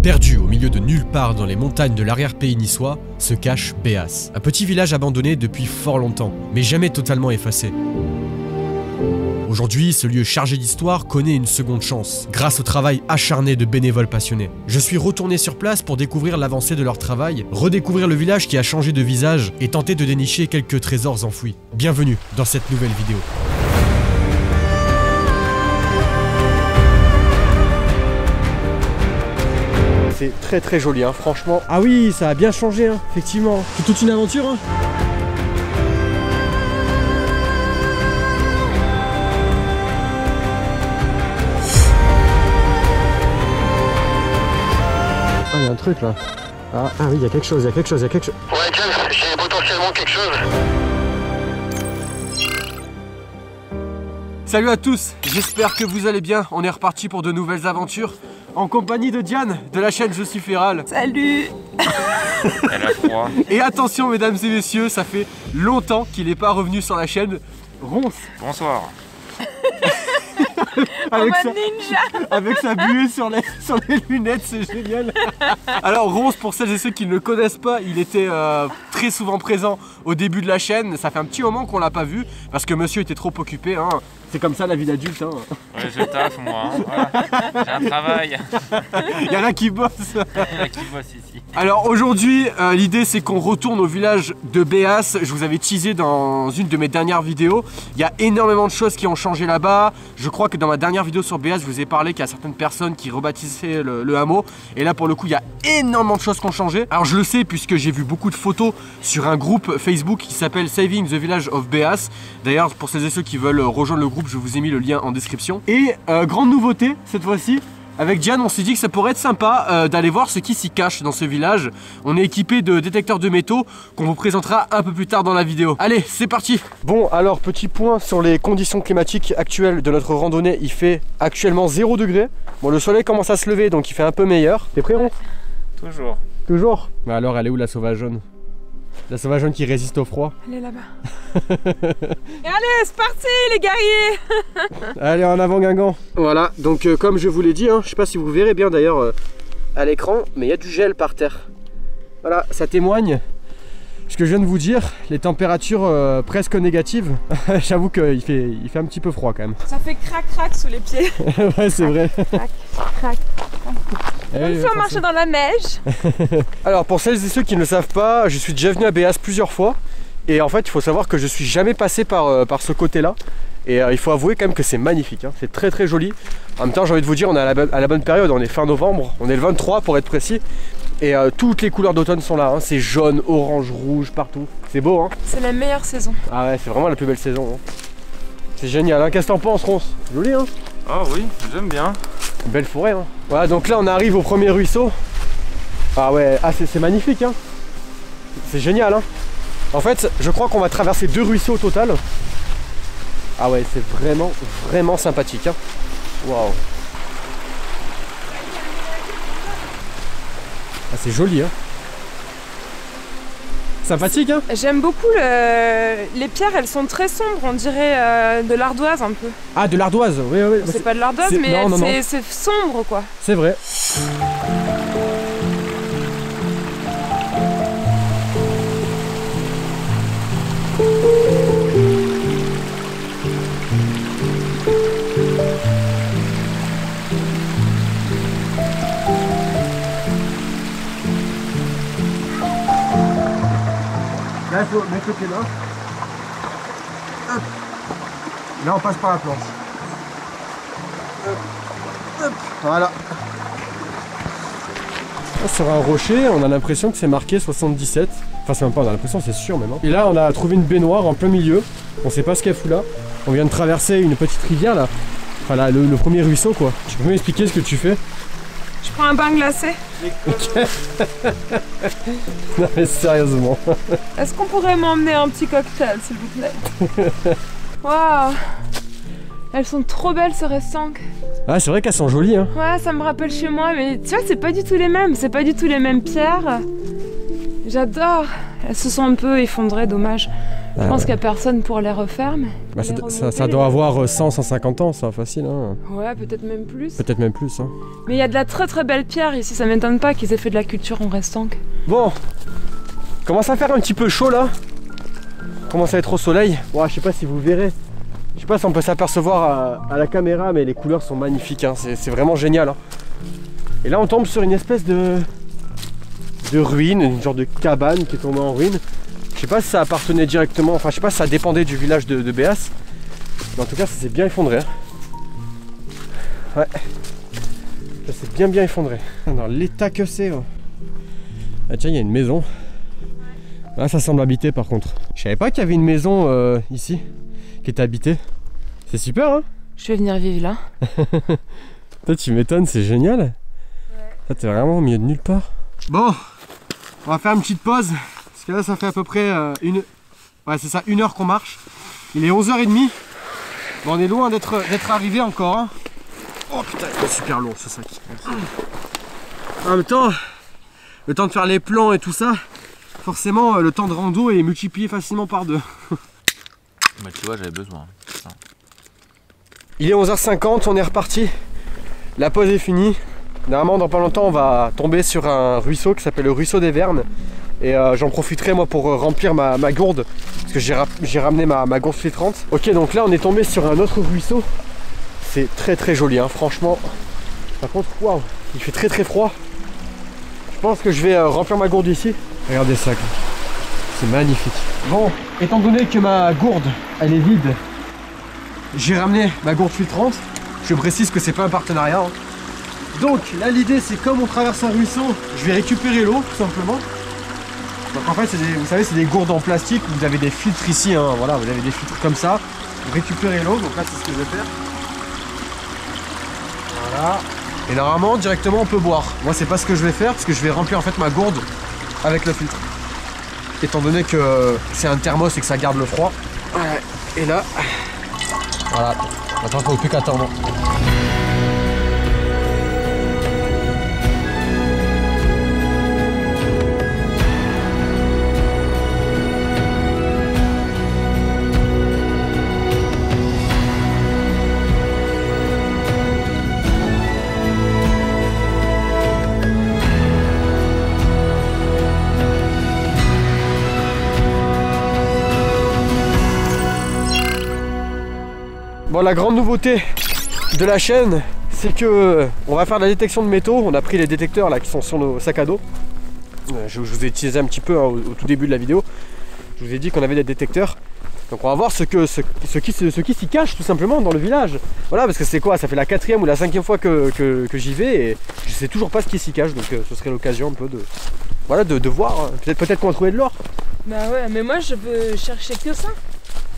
Perdu au milieu de nulle part dans les montagnes de l'arrière-pays niçois, se cache Béas, un petit village abandonné depuis fort longtemps, mais jamais totalement effacé. Aujourd'hui, ce lieu chargé d'histoire connaît une seconde chance, grâce au travail acharné de bénévoles passionnés. Je suis retourné sur place pour découvrir l'avancée de leur travail, redécouvrir le village qui a changé de visage et tenter de dénicher quelques trésors enfouis. Bienvenue dans cette nouvelle vidéo. C'est très joli, hein, franchement. Ah oui, ça a bien changé, hein, effectivement. C'est toute une aventure, hein. Ah, il y a un truc là. Ah oui, il y a quelque chose, il y a quelque chose. Ouais, James, j'ai potentiellement quelque chose. Salut à tous, j'espère que vous allez bien. On est reparti pour de nouvelles aventures en compagnie de Diane de la chaîne Je suis Féral. Salut. Elle a froid. Et attention mesdames et messieurs, ça fait longtemps qu'il n'est pas revenu sur la chaîne. Ronce. Bonsoir. Avec sa buée sur les lunettes, c'est génial. Alors Ronce, pour celles et ceux qui ne le connaissent pas, il était très souvent présent au début de la chaîne. Ça fait un petit moment qu'on l'a pas vu parce que monsieur était trop occupé, hein. C'est comme ça la vie d'adulte, hein. Ouais, je taffe moi, hein. Voilà. J'ai un travail. Il y en a qui bossent. Il y en a qui bossent ici. Alors aujourd'hui, l'idée c'est qu'on retourne au village de Béas. Je vous avais teasé dans une de mes dernières vidéos. Il y a énormément de choses qui ont changé là-bas. Je crois que dans ma dernière vidéo sur Béas, je vous ai parlé qu'il y a certaines personnes qui rebâtissaient le hameau. Et là pour le coup, il y a énormément de choses qui ont changé. Alors je le sais puisque j'ai vu beaucoup de photos sur un groupe Facebook qui s'appelle Saving the Village of Béas. D'ailleurs, pour celles et ceux qui veulent rejoindre le groupe, je vous ai mis le lien en description. Et grande nouveauté cette fois-ci, avec Diane on s'est dit que ça pourrait être sympa d'aller voir ce qui s'y cache dans ce village. On est équipé de détecteurs de métaux qu'on vous présentera un peu plus tard dans la vidéo. Allez, c'est parti. Bon alors petit point sur les conditions climatiques actuelles de notre randonnée. Il fait actuellement 0 degré. Bon, le soleil commence à se lever donc il fait un peu meilleur. T'es prêt Ron? Toujours. Toujours. Mais alors elle est où la sauvageonne? La sauvageonne qui résiste au froid. Elle est là-bas. Allez, c'est parti les guerriers. Allez, en avant Guingamp. Voilà, donc comme je vous l'ai dit, hein, je sais pas si vous verrez bien d'ailleurs à l'écran, mais il y a du gel par terre. Voilà, ça témoigne ce que je viens de vous dire, les températures presque négatives. J'avoue qu'il fait un petit peu froid quand même. Ça fait crac-crac sous les pieds. Ouais, c'est vrai. Crac. Comme si on marchait dans la neige. Alors pour celles et ceux qui ne le savent pas, je suis déjà venu à Béas plusieurs fois. Et en fait il faut savoir que je suis jamais passé par ce côté là. Et il faut avouer quand même que c'est magnifique, hein. C'est très joli. En même temps j'ai envie de vous dire, on est à la bonne période, on est fin novembre, on est le 23 pour être précis. Et toutes les couleurs d'automne sont là, hein. C'est jaune, orange, rouge, partout. C'est beau hein. C'est la meilleure saison. Ah ouais, c'est vraiment la plus belle saison, hein. C'est génial, hein. Qu'est-ce que t'en penses Ronce? Joli hein. Oh oui, j'aime bien. Belle forêt hein. Voilà, donc là on arrive au premier ruisseau. Ah ouais, ah, c'est magnifique hein. C'est génial hein. En fait, je crois qu'on va traverser 2 ruisseaux au total. Ah ouais, c'est vraiment sympathique hein. Waouh. Ah, c'est joli hein. Sympathique hein. J'aime beaucoup les pierres, elles sont très sombres, on dirait de l'ardoise un peu. Ah, de l'ardoise, oui. C'est pas de l'ardoise, mais c'est sombre quoi. C'est vrai. Là, il faut mettre le pied là. Hop. Là, on passe par la planche. Hop. Voilà. Sur un rocher, on a l'impression que c'est marqué 77. Enfin, c'est même pas, on a l'impression, c'est sûr même. Hein. Et là, on a trouvé une baignoire en plein milieu. On sait pas ce qu'elle fout là. On vient de traverser une petite rivière là. Enfin, là, le premier ruisseau quoi. Tu peux m'expliquer ce que tu fais? Je prends un bain glacé. Non mais sérieusement. Est-ce qu'on pourrait m'emmener un petit cocktail s'il vous plaît? Waouh. Elles sont trop belles ce restaurant. Ah c'est vrai qu'elles sont jolies hein. Ouais, ça me rappelle chez moi, mais tu vois c'est pas du tout les mêmes. C'est pas du tout les mêmes pierres. J'adore. Elles se sont un peu effondrées, dommage. Je pense qu'il n'y a personne pour les refaire, mais... Bah, ça doit avoir 100, 150 ans, ça, facile. Hein. Ouais, peut-être même plus. Peut-être même plus. Hein. Mais il y a de la très belle pierre ici, ça m'étonne pas qu'ils aient fait de la culture en restant. Bon, commence à faire un petit peu chaud là. Commence à être au soleil. Ouais, je sais pas si vous verrez. Je sais pas si on peut s'apercevoir à la caméra, mais les couleurs sont magnifiques. Hein. C'est vraiment génial. Hein. Et là, on tombe sur une espèce de ruine, une genre de cabane qui est tombée en ruine. Je sais pas si ça appartenait directement, enfin je sais pas si ça dépendait du village de Béas. Mais en tout cas ça s'est bien effondré. Ouais. Ça s'est bien effondré. Dans l'état que c'est. Oh. Ah tiens, il y a une maison. Là ça semble habité par contre. Je savais pas qu'il y avait une maison ici qui était habitée. C'est super hein. Je vais venir vivre là. Toi tu m'étonnes, c'est génial. Ouais. Ça t'es vraiment au milieu de nulle part. Bon, on va faire une petite pause. Parce que là ça fait à peu près une heure qu'on marche. Il est 11h30. Bon, on est loin d'être arrivé encore. Hein. Oh putain, c'est super long ce sac. En même temps, le temps de faire les plans et tout ça, forcément le temps de rando est multiplié facilement par 2. Bah tu vois, j'avais besoin. Il est 11h50, on est reparti. La pause est finie. Normalement dans pas longtemps on va tomber sur un ruisseau qui s'appelle le ruisseau des Vernes. Et j'en profiterai moi pour remplir ma gourde. Parce que j'ai ramené ma gourde filtrante. Ok, donc là on est tombé sur un autre ruisseau. C'est très joli hein, franchement. Par contre, waouh, il fait très froid. Je pense que je vais remplir ma gourde ici. Regardez ça, c'est magnifique. Bon, étant donné que ma gourde elle est vide, j'ai ramené ma gourde filtrante. Je précise que c'est pas un partenariat hein. Donc là l'idée c'est comme on traverse un ruisseau, je vais récupérer l'eau tout simplement. Donc en fait vous savez c'est des gourdes en plastique, vous avez des filtres ici hein, voilà, vous avez des filtres comme ça. Vous récupérez l'eau, donc là c'est ce que je vais faire. Voilà. Et normalement directement on peut boire. Moi c'est pas ce que je vais faire parce que je vais remplir en fait ma gourde avec le filtre. Étant donné que c'est un thermos et que ça garde le froid. Et là, voilà, maintenant il ne faut plus qu'attendre. Bon, la grande nouveauté de la chaîne, c'est que on va faire la détection de métaux. On a pris les détecteurs là qui sont sur nos sacs à dos. Je vous ai teasé un petit peu hein, au tout début de la vidéo. Je vous ai dit qu'on avait des détecteurs. Donc on va voir ce qui s'y cache tout simplement dans le village. Voilà, parce que c'est quoi, ça fait la 4e ou la 5e fois que j'y vais et je sais toujours pas ce qui s'y cache. Donc ce serait l'occasion un peu de, voilà, de voir. Hein. Peut-être qu'on va trouver de l'or. Bah ouais, mais moi je veux chercher que ça.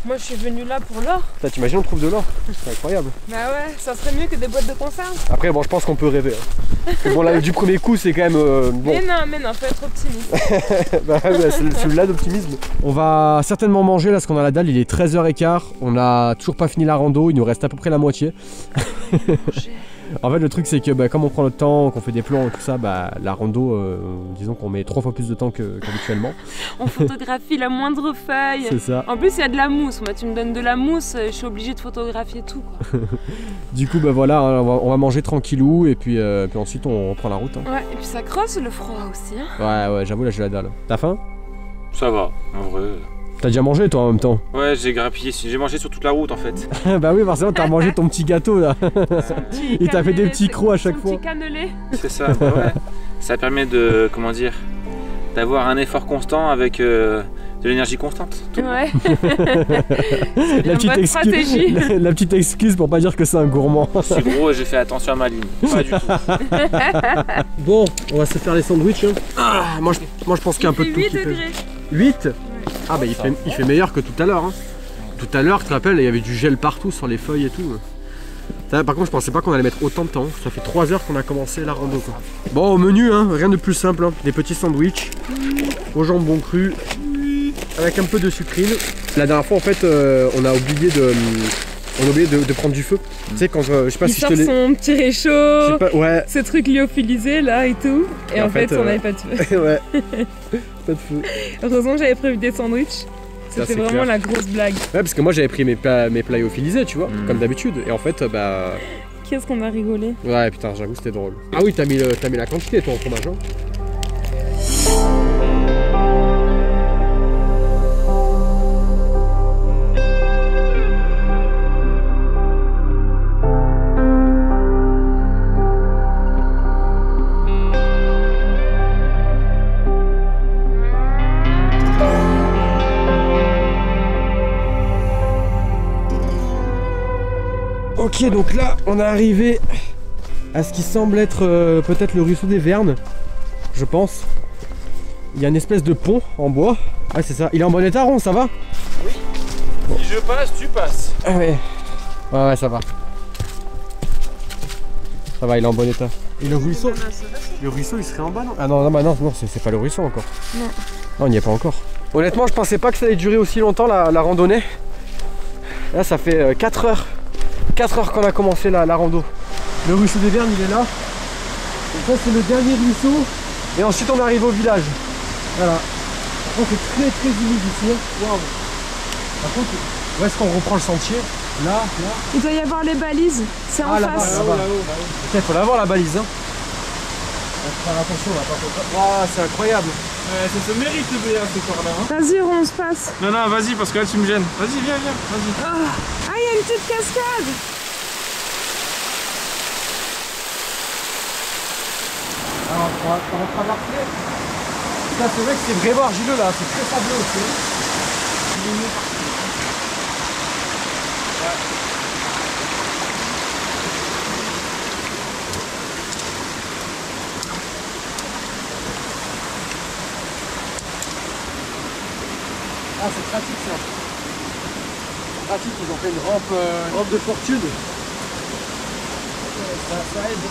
Moi je suis venue là pour l'or. T'imagines on trouve de l'or, c'est incroyable. Bah ouais, ça serait mieux que des boîtes de conserve. Après bon je pense qu'on peut rêver. Hein. Bon là du premier coup c'est quand même bon. Mais non, faut être optimiste. Bah, c'est celui-là d'optimisme. On va certainement manger là parce qu'on a la dalle, il est 13h15. On a toujours pas fini la rando, il nous reste à peu près la moitié. En fait le truc c'est que bah, comme on prend le temps, qu'on fait des plans et tout ça, bah, la rando, disons qu'on met 3 fois plus de temps qu'habituellement. On photographie la moindre feuille. C'est ça. En plus il y a de la mousse, moi tu me donnes de la mousse, je suis obligée de photographier tout quoi. Du coup bah voilà, on va manger tranquillou et puis ensuite on reprend la route. Hein. Ouais, et puis ça creuse le froid aussi. Hein. Ouais, j'avoue là j'ai la dalle. T'as faim? Ça va, en vrai. T'as déjà mangé toi en même temps? Ouais, j'ai grappillé, j'ai mangé sur toute la route en fait. Bah oui, forcément t'as mangé ton petit gâteau là. Il t'a fait des petits crocs à chaque fois. Petit cannelé. C'est ça, bah ouais. Ça permet de, comment dire, d'avoir un effort constant avec de l'énergie constante. Ouais. La petite excuse pour pas dire que c'est un gourmand. Je suis gros et j'ai fait attention à ma ligne. Pas du tout. Bon, on va se faire les sandwichs. Hein. Moi je pense qu'il y a un peu de tout. 8 degrés. 8? Ah bah il fait meilleur que tout à l'heure. Hein. Tout à l'heure, tu te rappelles, il y avait du gel partout sur les feuilles et tout. Ça, par contre, je pensais pas qu'on allait mettre autant de temps. Ça fait 3 heures qu'on a commencé la rando. Quoi. Bon, au menu, hein, rien de plus simple. Hein. Des petits sandwichs au jambon cru avec un peu de sucrine. La dernière fois, en fait, on a oublié de prendre du feu. Tu sais, quand je sais pas si je te l'ai. Son petit réchaud, ouais. Ce truc lyophilisé là et tout. Et en fait on n'avait pas de feu. Ouais. Pas de feu. Heureusement que j'avais prévu des sandwichs. C'était vraiment la grosse blague. Ouais, parce que moi j'avais pris mes plyophilisés, tu vois, comme d'habitude. Et en fait, bah. Qu'est-ce qu'on a rigolé. Ouais, putain, j'avoue, c'était drôle. Ah oui, t'as mis la quantité, toi, en fromage, hein. Ok, donc là on est arrivé à ce qui semble être peut-être le ruisseau des Vernes, je pense. Il y a une espèce de pont en bois. Ah c'est ça, il est en bon état, Ron, ça va? Oui. Bon. Si je passe, tu passes. Ah ouais. Ouais, ça va. Ça va, il est en bon état. Et le ruisseau il serait en bas, non? Ah non, non, c'est pas le ruisseau encore. Non. Non, on n'y est pas encore. Honnêtement, je pensais pas que ça allait durer aussi longtemps la randonnée. Là, ça fait 4 heures. 4 heures qu'on a commencé la rando. Le ruisseau des Vernes, il est là. Et ça, c'est le dernier ruisseau. Et ensuite, on arrive au village. Voilà. Par contre, c'est très humide ici. Waouh. Par contre, où est-ce qu'on reprend le sentier? Là. Il doit y avoir les balises. C'est en face. Là-haut. Il faut l'avoir la balise. Hein. Faut faire attention là, par contre. Waouh, c'est incroyable. Ça se mérite le BA ce corps-là. Hein. Vas-y, on se passe. Non, vas-y, parce que là tu me gênes. Vas-y, viens, vas-y. Ah, il y a une petite cascade. Alors, on va traverser. Ça, c'est vrai que c'est vraiment argileux là, c'est très sableux aussi. Ah, c'est pratique ça. Pratique, ils ont fait une rampe de fortune. Ça aide.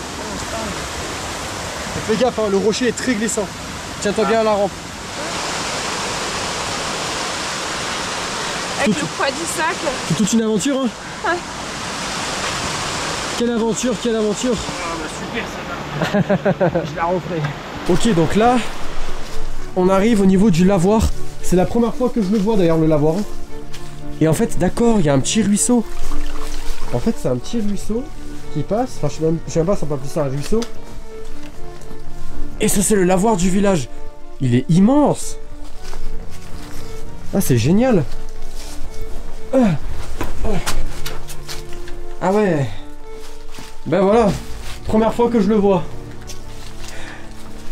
Fais gaffe, hein, le rocher est très glissant. Tiens-toi bien à la rampe. Avec le poids du sac. C'est toute une aventure, hein? Ouais. Quelle aventure. Ah bah super ça. Je la referai. Ok, donc là, on arrive au niveau du lavoir. C'est la première fois que je le vois d'ailleurs, le lavoir. Et en fait, d'accord, il y a un petit ruisseau. En fait, c'est un petit ruisseau qui passe. Enfin, je sais même pas si on peut appeler ça un ruisseau. Et ça, c'est le lavoir du village. Il est immense. Ah, c'est génial. Ah ouais. Ben voilà. Première fois que je le vois.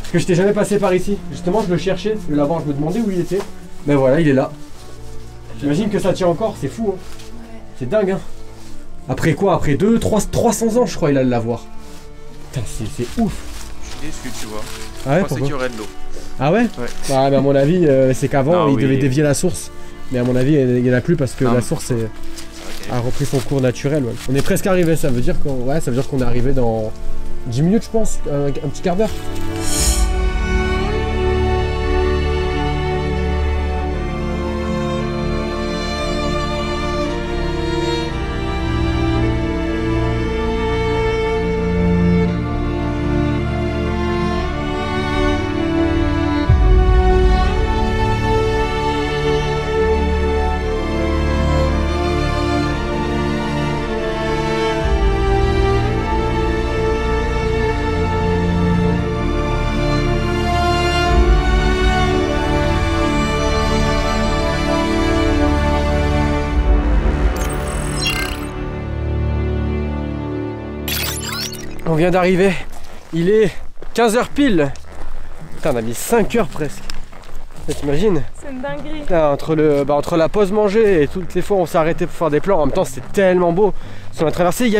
Parce que je t'ai jamais passé par ici. Justement, je le cherchais. Le lavoir, je me demandais où il était. Ben voilà, il est là. J'imagine que ça tient encore. C'est fou, hein. C'est dingue, hein. Après quoi? Après 300 ans, je crois, il a le lavoir. Putain, c'est ouf. Ce que tu vois. Ah ouais, je pensais qu'il y aurait de l'eau. Ah ouais? Ouais. Ah, mais à mon avis, c'est qu'avant, il devait dévier la source. Mais à mon avis, il n'y en a plus parce que la source a repris son cours naturel. Ouais. On est presque arrivé, ça veut dire qu'on est arrivé dans 10 minutes, je pense, un petit quart d'heure. On vient d'arriver, il est 15h pile. Putain, on a mis 5 heures presque. T'imagines? C'est une dinguerie. Entre la pause manger et toutes les fois on s'est arrêté pour faire des plans, en même temps c'était tellement beau. On a traversé,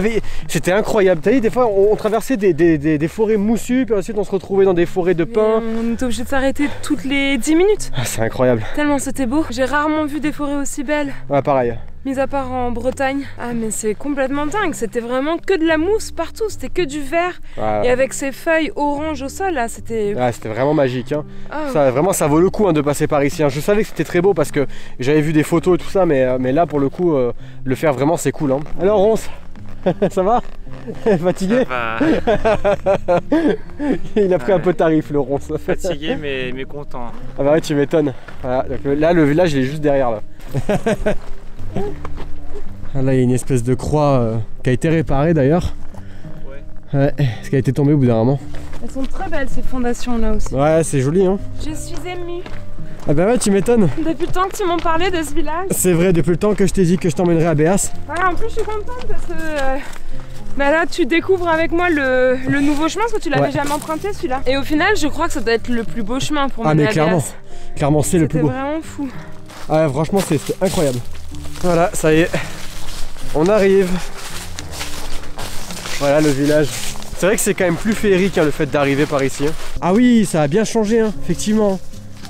c'était incroyable. T'as vu, des fois on traversait des forêts moussues, puis ensuite on se retrouvait dans des forêts de pins. On était obligé de s'arrêter toutes les 10 minutes. Ah, c'est incroyable. Tellement c'était beau. J'ai rarement vu des forêts aussi belles. Ouais, pareil. Mis à part en Bretagne. Ah mais c'est complètement dingue, c'était vraiment que de la mousse partout, c'était que du vert. Ouais. Et avec ces feuilles orange au sol là, c'était... Ouais, c'était vraiment magique. Hein. Ah, ça, vraiment, ça vaut le coup de passer par ici. Hein. Je savais que c'était très beau parce que j'avais vu des photos et tout ça, mais là pour le coup, le faire vraiment c'est cool. Hein. Alors Ronce, Ça va? Fatigué? Ça va. Il a pris un peu tarif le ronce. Fatigué mais content. Ah bah ouais, tu m'étonnes. Voilà, donc là le village il est juste derrière là. Ah, là il y a une espèce de croix qui a été réparée d'ailleurs. Ouais, ce qui a été tombé au bout d'un moment. Elles sont très belles ces fondations là aussi. Ouais, c'est joli hein. Je suis émue. Ah bah ouais, tu m'étonnes. Depuis le temps que tu m'en parlais de ce village. C'est vrai, depuis le temps que je t'ai dit que je t'emmènerais à Béas. Ouais, en plus je suis contente parce que bah là tu découvres avec moi le nouveau chemin parce que tu l'avais jamais emprunté celui-là. Et au final je crois que ça doit être le plus beau chemin pour mener à clairement. Béas. Clairement c'est le plus beau. C'était vraiment fou. Ah ouais, franchement c'était incroyable. Voilà, ça y est. On arrive. Voilà le village. C'est vrai que c'est quand même plus féerique hein, le fait d'arriver par ici. Hein. Ah oui, ça a bien changé, hein, effectivement.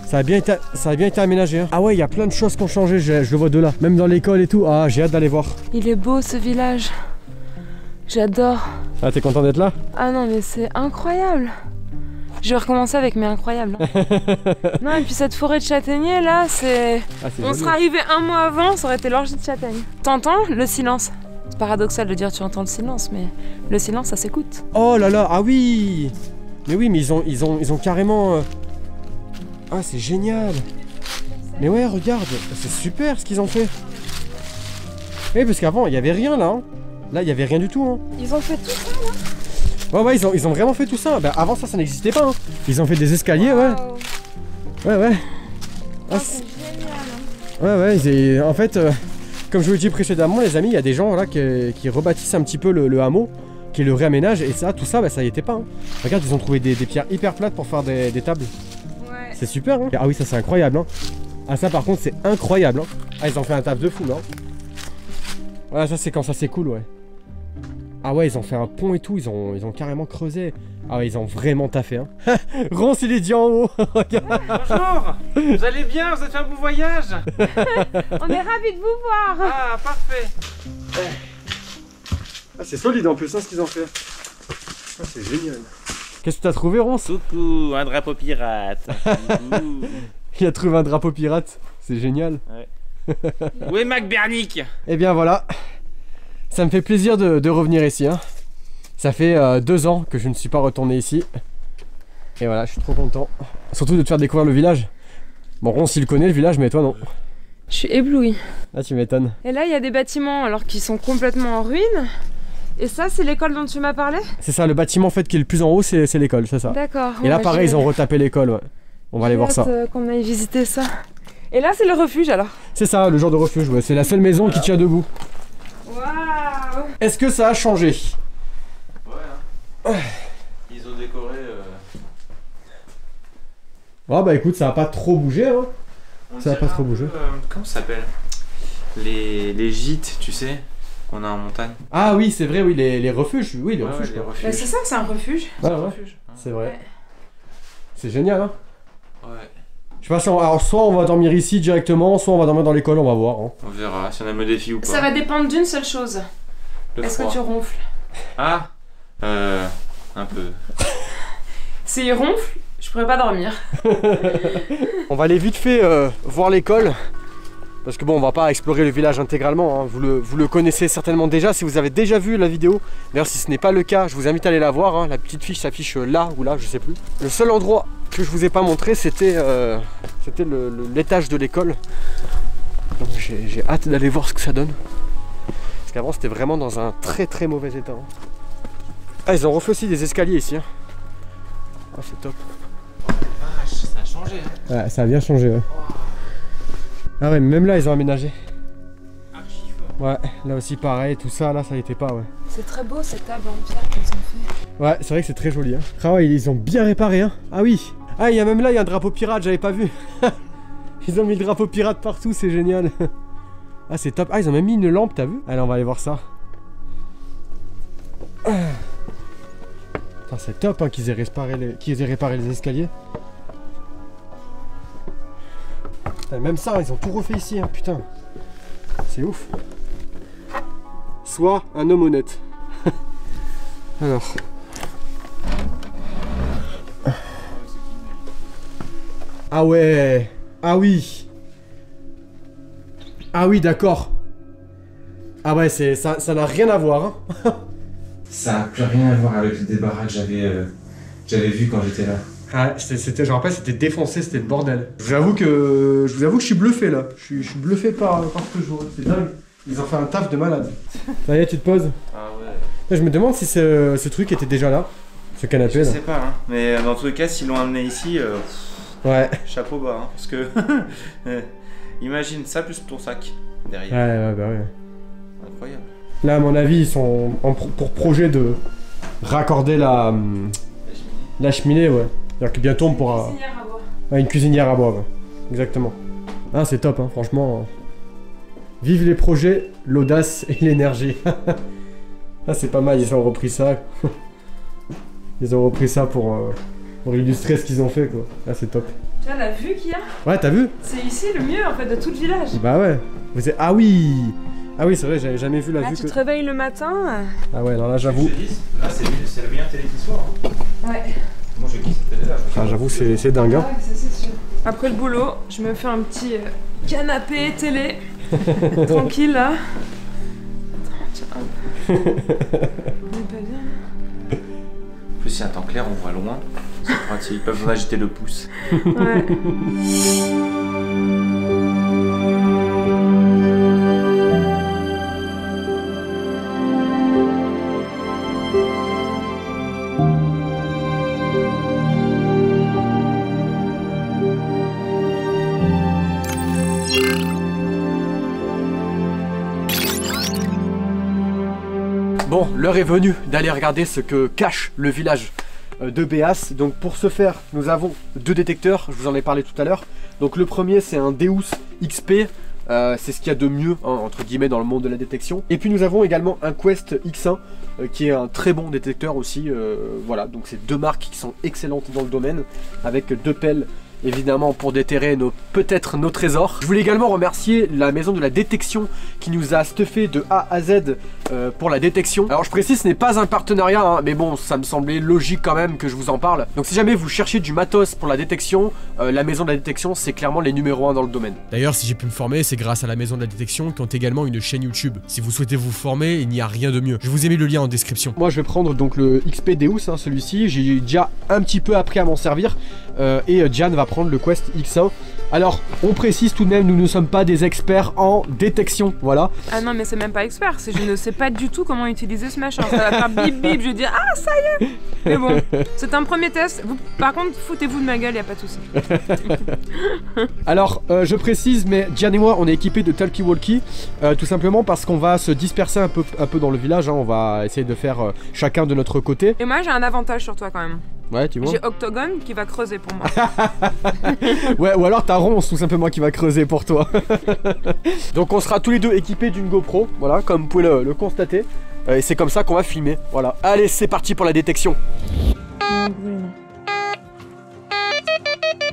Ça a bien été aménagé. Hein. Ah ouais, il y a plein de choses qui ont changé, je le vois de là. Même dans l'école et tout. Ah, j'ai hâte d'aller voir. Il est beau ce village. J'adore. Ah, t'es content d'être là? Ah non, mais c'est incroyable. Je vais recommencer avec mes incroyables. Non, et puis cette forêt de châtaigniers là, c'est... On serait arrivé un mois avant, ça aurait été l'orgie de châtaigne. T'entends le silence? C'est paradoxal de dire tu entends le silence, mais le silence ça s'écoute. Oh là là, ah oui. Mais oui, mais ils ont carrément... Ah, c'est génial. Mais ouais, regarde, c'est super ce qu'ils ont fait. Oui, parce qu'avant, il n'y avait rien là. Hein. Là, il n'y avait rien du tout. Hein. Ils ont fait tout ça là? Ouais, ils ont vraiment fait tout ça. Bah, avant ça n'existait pas. Hein. Ils ont fait des escaliers, ouais. Ouais. Ah, c'est génial. Hein. Ouais, en fait, comme je vous l'ai dit précédemment, les amis, il y a des gens là qui rebâtissent un petit peu le hameau, qui le réaménagent, et ça, tout ça, bah, ça y était pas. Hein. Regarde, ils ont trouvé des pierres hyper plates pour faire des tables. Ouais. C'est super, hein. Ah oui, ça c'est incroyable. Hein. Ah, ça par contre, c'est incroyable. Hein. Ah, ils ont fait un taf de fou, là. Voilà, ça c'est quand ça s'écoule, ouais. Ah ouais, ils ont fait un pont et tout, ils ont carrément creusé. Ah ouais, ils ont vraiment taffé, hein. Ronce, il est dit en haut. Regarde. Bonjour. Vous allez bien? Vous avez fait un bon voyage? On est ravis de vous voir. Ah, parfait. Ah, c'est solide en plus, hein, ce qu'ils ont fait. Ah, c'est génial. Qu'est-ce que t'as trouvé, Ronce? Coucou, un drapeau pirate. Coucou. Il a trouvé un drapeau pirate. C'est génial. Ouais. Où est Mac Bernic? Eh bien voilà. Ça me fait plaisir de revenir ici. Hein. Ça fait 2 ans que je ne suis pas retourné ici. Et voilà, je suis trop content. Surtout de te faire découvrir le village. Bon, Ronce, il connaît le village, mais toi non. Je suis éblouie. Là, tu m'étonnes. Et là, il y a des bâtiments alors qui sont complètement en ruine. Et ça, c'est l'école dont tu m'as parlé? C'est ça, le bâtiment en fait qui est le plus en haut, c'est l'école, c'est ça. D'accord. Et là, pareil, ils ont retapé l'école. Ouais. On va aller voir ça. Qu'on aille visiter ça. Et là, c'est le refuge alors? C'est ça, le genre de refuge, ouais. C'est la seule maison qui tient debout. Waouh! Est-ce que ça a changé? Ouais, hein. Ils ont décoré... Ah bah écoute, ça va pas trop bougé, hein. Ça va pas trop bouger. Comment ça s'appelle? Les gîtes, tu sais, qu'on a en montagne. Ah oui, c'est vrai, oui, les refuges. Oui, les refuges. Les quoi. refuges. Bah, c'est ça, c'est un refuge. Ouais, un ouais. refuge. C'est vrai. Ouais. C'est génial, hein. Ouais. Je sais pas si alors soit on va dormir ici directement, soit on va dormir dans l'école, on va voir. Hein. On verra si on aime le défi ou pas. Ça va dépendre d'une seule chose. Le Est-ce froid. que tu ronfles? Ah un peu. S'il ronfle, je pourrais pas dormir. On va aller vite fait voir l'école. Parce que bon, on va pas explorer le village intégralement, hein. Vous le connaissez certainement déjà si vous avez déjà vu la vidéo. D'ailleurs, si ce n'est pas le cas, je vous invite à aller la voir, hein. La petite fiche s'affiche là ou là, je sais plus. Le seul endroit que je vous ai pas montré, c'était l'étage de l'école. Donc j'ai hâte d'aller voir ce que ça donne. Parce qu'avant, c'était vraiment dans un très mauvais état. Hein. Ah, ils ont refait aussi des escaliers ici. Hein. Ah, c'est top. Ah, ça a changé. Hein. Ouais, ça a bien changé, ouais. Ah ouais, mais même là ils ont aménagé. Archi fort. Ouais, là aussi pareil, tout ça, là ça y était pas, ouais. C'est très beau cette table en pierre qu'ils ont fait. Ouais, c'est vrai que c'est très joli, hein. Ah ouais, ils ont bien réparé, hein. Ah oui. Ah, il y a même là, il y a un drapeau pirate, j'avais pas vu. Ils ont mis le drapeau pirate partout, c'est génial. Ah, c'est top. Ah, ils ont même mis une lampe, t'as vu? Allez, on va aller voir ça. C'est top hein, qu'ils aient réparé les escaliers. Putain, même ça, ils ont tout refait ici, hein, putain. C'est ouf. Soit un homme honnête. Alors. Ah ouais. Ah oui. Ah oui, d'accord. Ah ouais, ça n'a rien à voir. Hein. Ça n'a plus rien à voir avec le débarras que j'avais vu quand j'étais là. Ah, je me rappelle, c'était défoncé, c'était le bordel. Je vous avoue que je suis bluffé là. Je suis bluffé par ce jour. C'est dingue. Ils ont fait un taf de malade. Ça y est, tu te poses? Ah ouais. Je me demande si ce truc était déjà là. Ce canapé là. Je sais pas, hein. Mais dans tous les cas, s'ils l'ont amené ici, ouais. Chapeau bas, hein, parce que imagine ça plus ton sac derrière. Ouais, bah ouais. Incroyable. Là, à mon avis, ils sont pour projet de raccorder la cheminée, ouais. C'est-à-dire que bientôt on pourra. Une cuisinière à bois. Ouais, une cuisinière à bois, ouais. Exactement. Ah, c'est top, hein, franchement. Vive les projets, l'audace et l'énergie. Ah, c'est pas mal, ils ont repris ça. Ils ont repris ça pour illustrer ce qu'ils ont fait, quoi. Ah, c'est top. Tu vois la vue qu'il y a? Ouais, t'as vu? C'est ici le mieux en fait de tout le village. Bah ouais. Ah oui! Ah oui, c'est vrai, j'avais jamais vu la là, vue. Tu te réveilles le matin. Ah ouais, non, là j'avoue. Là, c'est le meilleur télé qui soit. Hein. Ouais. Moi, je kiffe cette télé là. Ah, j'avoue, c'est dingue. Hein. Ouais, c'est sûr. Après le boulot, je me fais un petit canapé télé. Tranquille là. Attends, tiens, hop. On est pas bien là. En plus, si y a un temps clair, on voit loin. C'est pratique, ils peuvent agiter le pouce. Ouais. Bon, l'heure est venue d'aller regarder ce que cache le village de Béas. Donc pour ce faire, nous avons deux détecteurs, je vous en ai parlé tout à l'heure. Donc le premier, c'est un Deus XP, c'est ce qu'il y a de mieux, hein, entre guillemets, dans le monde de la détection. Et puis nous avons également un Quest X1, qui est un très bon détecteur aussi. Voilà, donc c'est deux marques qui sont excellentes dans le domaine, avec deux pelles évidemment pour déterrer peut-être nos trésors. Je voulais également remercier la maison de la détection qui nous a stuffé de A à Z pour la détection. Alors je précise, ce n'est pas un partenariat, hein, mais bon, ça me semblait logique quand même que je vous en parle. Donc si jamais vous cherchez du matos pour la détection, la maison de la détection, c'est clairement les numéros 1 dans le domaine. D'ailleurs, si j'ai pu me former, c'est grâce à la maison de la détection qui ont également une chaîne YouTube. Si vous souhaitez vous former, il n'y a rien de mieux. Je vous ai mis le lien en description. Moi, je vais prendre donc le XP Deus, hein, celui-ci. J'ai déjà un petit peu appris à m'en servir. Et Diane va prendre le Quest X1. Alors, on précise tout de même, nous ne sommes pas des experts en détection, voilà. Ah non, mais c'est même pas expert, c'est je ne sais pas du tout comment utiliser ce machin. Ça va faire bip bip, je vais dire ah ça y est. Mais bon, c'est un premier test. Vous, par contre, foutez-vous de ma gueule, y a pas de souci. Alors, je précise, mais Diane et moi, on est équipés de talkie-walkie, tout simplement parce qu'on va se disperser un peu dans le village. Hein. On va essayer de faire chacun de notre côté. Et moi, j'ai un avantage sur toi quand même. Ouais, tu vois. J'ai Octogone qui va creuser pour moi. Ouais, ou alors t'as Ronce tout simplement qui va creuser pour toi. Donc on sera tous les deux équipés d'une GoPro, voilà, comme vous pouvez le constater. Et c'est comme ça qu'on va filmer, voilà. Allez, c'est parti pour la détection.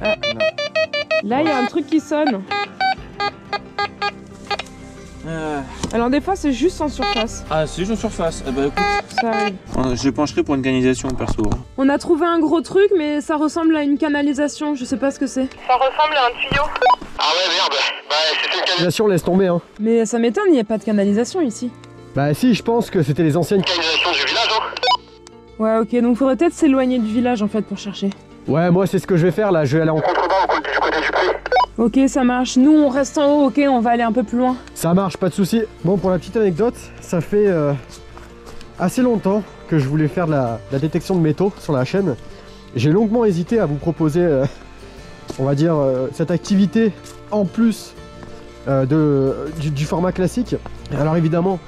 Ah. Là, il y a un truc qui sonne. Alors des fois c'est juste en surface. Ah, c'est juste en surface. Eh ben écoute, ça arrive. Je pencherai pour une canalisation perso. On a trouvé un gros truc mais ça ressemble à une canalisation, je sais pas ce que c'est. Ça ressemble à un tuyau. Ah ouais merde, bah c'est une Canalisation, laisse tomber hein. Mais ça m'étonne, il n'y a pas de canalisation ici. Bah si, je pense que c'était les anciennes canalisation du village hein. Ouais ok, donc faudrait peut-être s'éloigner du village en fait pour chercher. Ouais, moi c'est ce que je vais faire là, je vais aller en contrebas du côté du pré. Ok, ça marche. Nous, on reste en haut, ok, on va aller un peu plus loin. Ça marche, pas de souci. Bon, pour la petite anecdote, ça fait assez longtemps que je voulais faire de la détection de métaux sur la chaîne. J'ai longuement hésité à vous proposer, on va dire, cette activité en plus du format classique. Alors évidemment,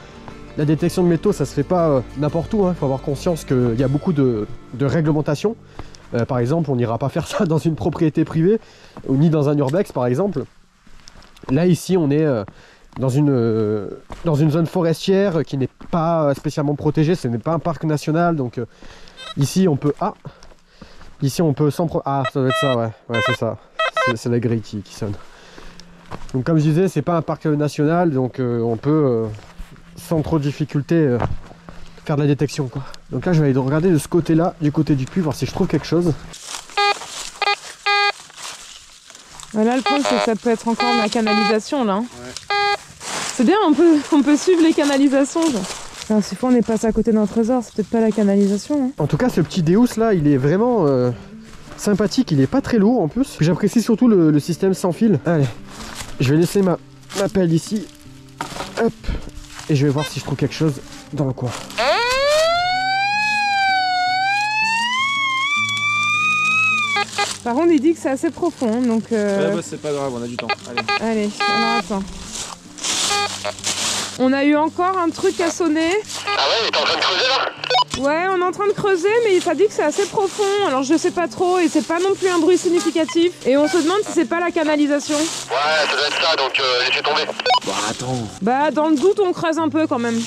la détection de métaux, ça se fait pas n'importe où. Il faut avoir conscience qu'il y a beaucoup de réglementations. Par exemple, on n'ira pas faire ça dans une propriété privée ni dans un urbex par exemple. Là ici on est dans une zone forestière qui n'est pas spécialement protégée, ce n'est pas un parc national, donc ici on peut... Ah, ici on peut sans... Ah, ça doit être ça, ouais, c'est ça, c'est la grille qui sonne. Donc comme je disais, c'est pas un parc national, donc on peut sans trop de difficulté faire de la détection quoi. Donc là je vais aller regarder de ce côté là, du côté du puits, voir si je trouve quelque chose. Voilà, le problème c'est que ça peut être encore de la canalisation là. Ouais. C'est bien, on peut suivre les canalisations. Genre. C'est fou, on est passé à côté d'un trésor, c'est peut-être pas la canalisation. Hein. En tout cas, ce petit Deus là, il est vraiment sympathique, il est pas très lourd en plus. J'apprécie surtout le système sans fil. Allez, je vais laisser ma pelle ici. Hop, et je vais voir si je trouve quelque chose dans le coin. Par contre, il dit que c'est assez profond, donc... Ouais, bah, c'est pas grave, on a du temps. Allez, alors attends. On a eu encore un truc à sonner. Ah ouais, mais t'es en train de creuser là? Ouais, on est en train de creuser, mais ça dit que c'est assez profond. Alors je sais pas trop, et c'est pas non plus un bruit significatif. Et on se demande si c'est pas la canalisation. Ouais, ça doit être ça, donc laissez tomber. Bah attends. Bah dans le doute, on creuse un peu quand même.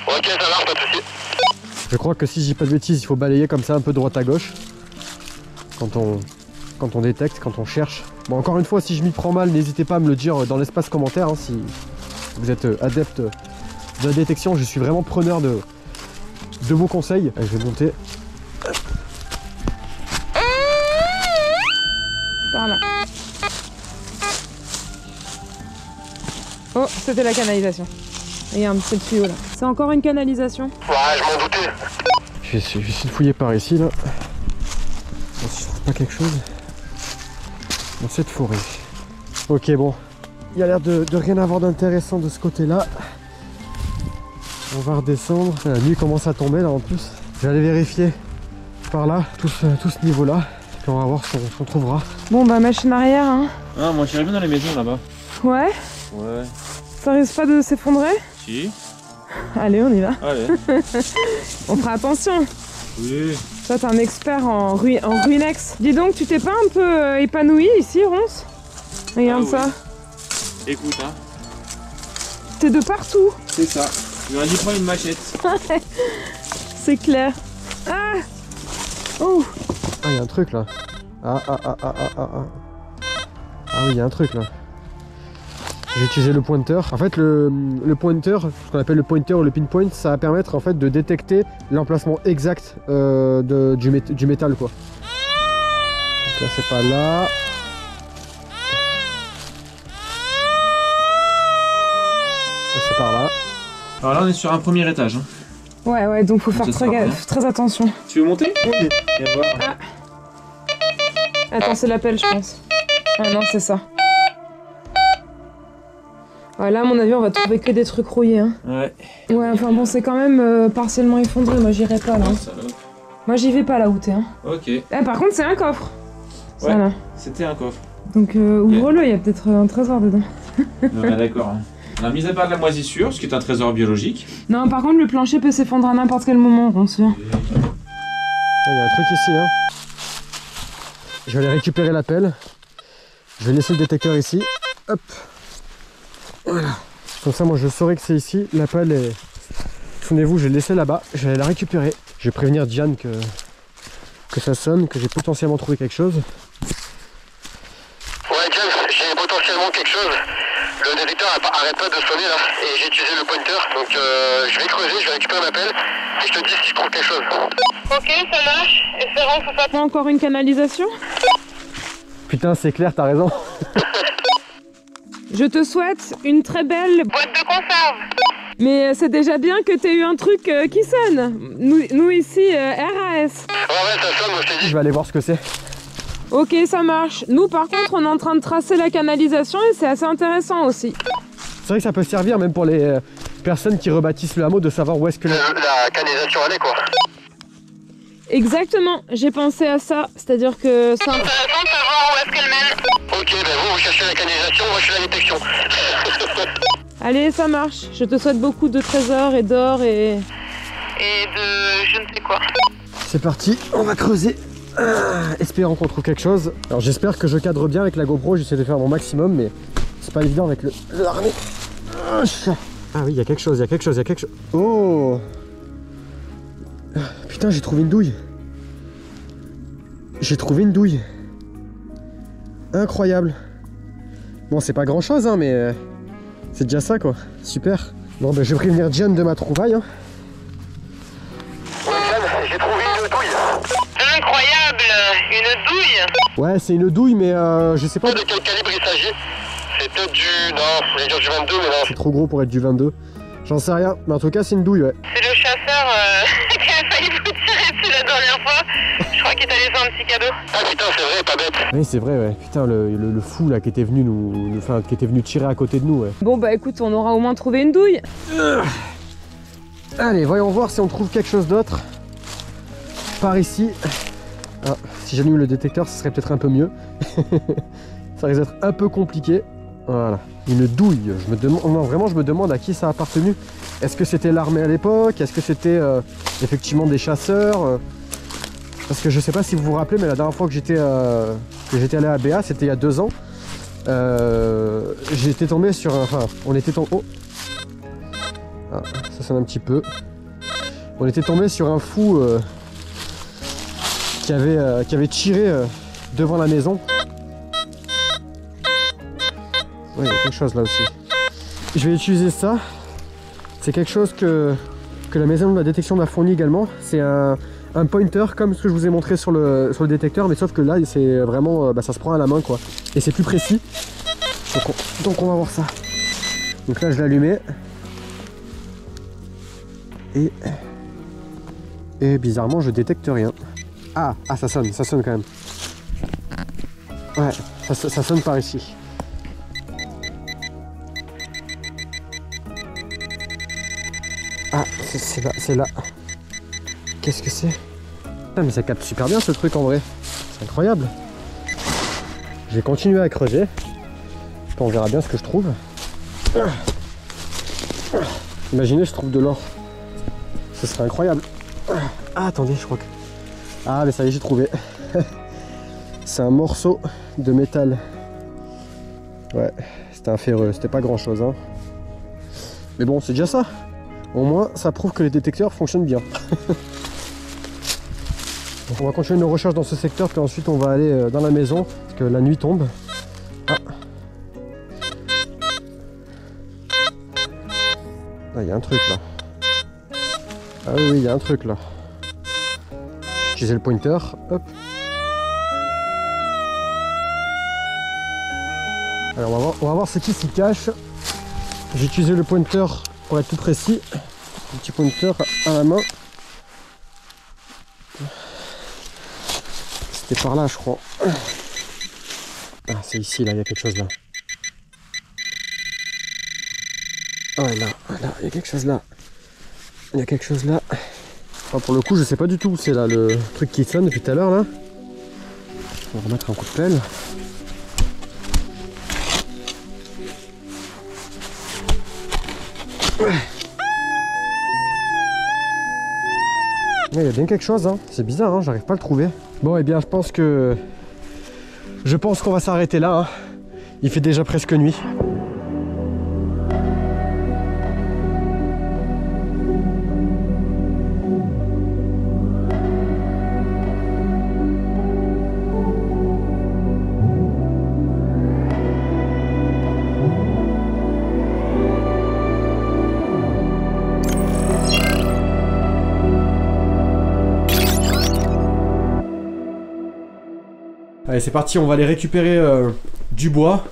Ok, ça marche, pas de soucis. Je crois que si je dis pas de bêtises, il faut balayer comme ça un peu droite à gauche. Quand on détecte, quand on cherche. Bon, encore une fois, si je m'y prends mal, n'hésitez pas à me le dire dans l'espace commentaire. Hein, si vous êtes adepte de la détection, je suis vraiment preneur de vos conseils. Allez, je vais monter. Par là. Oh, c'était la canalisation. Regarde, c'est le tuyau là. C'est encore une canalisation. Ouais, je m'en doutais. Je vais essayer de fouiller par ici là. Bon, si je trouve pas quelque chose dans cette forêt. Ok, bon, il y a l'air de rien avoir d'intéressant de ce côté là. On va redescendre. La nuit commence à tomber là en plus. Je vais aller vérifier par là tout ce niveau là. Puis on va voir ce qu'on trouvera. Bon bah machine arrière hein. Ah, moi j'irais bien dans les maisons là-bas. Ouais. Ouais. Ça risque pas de s'effondrer? Si. Allez, on y va. Allez. On fera attention. Oui. Toi t'es un expert en ruinex. Dis donc, tu t'es pas un peu épanoui ici, Ronce? Regarde Ah, ça. oui. Écoute, hein. T'es de partout. C'est ça. J'aurais dû prendre une machette. C'est clair. Ah. Oh. Ah, il y a un truc là. Ah oui, il y a un truc là. J'ai utilisé le pointeur. En fait, le pointeur, ce qu'on appelle le pointer ou le pinpoint, ça va permettre en fait de détecter l'emplacement exact du métal quoi. Donc là, c'est pas là. Là, c'est par là. Alors là, on est sur un premier étage. Hein. Ouais, donc faut faire Ça sera très attention. Tu veux monter? Oui. Viens voir. Ah. Attends, c'est l'appel, je pense. Ah non, c'est ça. Ouais, là, à mon avis, on va trouver que des trucs rouillés. Hein. Ouais. Ouais, enfin bon, c'est quand même partiellement effondré. Moi, j'irai pas là. Moi, j'y vais pas là où t'es. Hein. Ok. Ah, par contre, c'est un coffre. Ouais, ça, là. c'était un coffre. Donc, ouvre-le, il y a peut-être un trésor dedans. Ouais, d'accord. Hein. On a mis à part de la moisissure, ce qui est un trésor biologique. Non, par contre, le plancher peut s'effondrer à n'importe quel moment, on se vient. Il y a un truc ici. Hein. Je vais aller récupérer la pelle. Je vais laisser le détecteur ici. Hop. Voilà. Comme ça, moi, je saurai que c'est ici. La pelle est... Souvenez-vous, je l'ai laissée là-bas. Je vais aller la récupérer. Je vais prévenir Diane que ça sonne, que j'ai potentiellement trouvé quelque chose. Ouais, James, j'ai potentiellement quelque chose. Le détecteur arrête pas de sonner là, et j'ai utilisé le pointer, donc je vais creuser, je vais récupérer ma pelle, et je te dis si je trouve quelque chose. Ok, ça marche, espérons que ça... Pas encore une canalisation? Putain, c'est clair, t'as raison. Je te souhaite une très belle Boîte de conserve. Mais c'est déjà bien que t'aies eu un truc qui sonne. Nous ici, RAS. Ouais, ça sonne, moi je t'ai dit. Je vais aller voir ce que c'est. Ok, ça marche. Nous, par contre, on est en train de tracer la canalisation et c'est assez intéressant aussi. C'est vrai que ça peut servir même pour les personnes qui rebâtissent le hameau de savoir où est-ce que La canalisation elle est quoi. Exactement, j'ai pensé à ça. C'est-à-dire que ça... C'est intéressant de savoir où est-ce qu'elle mène. Ok, ben vous cherchez la canalisation, moi je fais la détection. Allez, ça marche. Je te souhaite beaucoup de trésors et d'or et... Et de... je ne sais quoi. C'est parti, on va creuser. Espérons qu'on trouve quelque chose. Alors j'espère que je cadre bien avec la GoPro, j'essaie de faire mon maximum, mais c'est pas évident avec le harnais. Ah oui, il y a quelque chose, il y a quelque chose, il y a quelque chose. Oh! Putain, j'ai trouvé une douille. J'ai trouvé une douille. Incroyable. Bon, c'est pas grand chose, hein, mais c'est déjà ça, quoi. Super. Bon, ben je vais prévenir Diane de ma trouvaille. Hein. Ouais, Diane, j'ai trouvé une douille. Incroyable, une douille. Ouais, c'est une douille, mais je sais pas De quel calibre il s'agit? C'est peut-être du... Non, je voulais dire du 22, mais non. C'est trop gros pour être du 22. J'en sais rien, mais en tout cas c'est une douille, ouais. C'est le chasseur qui a failli vous tirer dessus la dernière fois. Je crois qu'il t'a laissé un petit cadeau. Ah putain, c'est vrai, pas bête. Oui, c'est vrai, ouais. Putain, le fou là qui était venu enfin, qui était venu tirer à côté de nous, ouais. Bon bah écoute, on aura au moins trouvé une douille. Allez, voyons voir si on trouve quelque chose d'autre. Par ici. Ah, si j'allume le détecteur, ce serait peut-être un peu mieux. Ça risque d'être un peu compliqué. Voilà, une douille. Je me demande, non, vraiment, je me demande à qui ça a appartenu. Est-ce que c'était l'armée à l'époque? Est-ce que c'était effectivement des chasseurs? Parce que je sais pas si vous vous rappelez, mais la dernière fois que j'étais allé à Béa, c'était il y a 2 ans. J'étais tombé sur un... Enfin, on était tombé... Oh, ah, ça sonne un petit peu. On était tombé sur un fou qui avait tiré devant la maison. Oui, il y a quelque chose là aussi. Je vais utiliser ça. C'est quelque chose que la maison de la détection m'a fourni également. C'est un pointer comme ce que je vous ai montré sur le détecteur, mais sauf que là c'est vraiment ça se prend à la main quoi. Et c'est plus précis. Donc on va voir ça. Donc là je l'ai allumé. Et bizarrement je détecte rien. Ah ça sonne quand même. Ouais, ça sonne par ici. Ah, c'est là. Qu'est-ce que c'est? Putain, mais ça capte super bien ce truc en vrai. C'est incroyable. Je vais continuer à creuser. Puis on verra bien ce que je trouve. Imaginez, je trouve de l'or. Ce serait incroyable. Ah, attendez, je crois que... Ah, mais ça y est, j'ai trouvé. C'est un morceau de métal. Ouais, c'était un ferreux. C'était pas grand-chose, hein. Mais bon, c'est déjà ça. Au moins, ça prouve que les détecteurs fonctionnent bien. Donc on va continuer nos recherches dans ce secteur, puis ensuite on va aller dans la maison, parce que la nuit tombe. Ah, il y a un truc là. Ah oui, il y a un truc là. J'ai le pointer, hop. Alors on va voir ce qui s'y cache. J'ai utilisé le pointer pour être tout précis. Un petit pointer à la main. C'était par là, je crois. Ah, c'est ici, là, il y a quelque chose là. Ah, là, il y a quelque chose là. Il y a quelque chose là. Enfin, pour le coup, je sais pas du tout où c'est là, le truc qui sonne depuis tout à l'heure là. On va remettre un coup de pelle. Il y a bien quelque chose, hein. C'est bizarre, hein. J'arrive pas à le trouver. Bon, et bien, je pense qu'on va s'arrêter là, hein. Il fait déjà presque nuit. Allez, c'est parti, on va aller récupérer du bois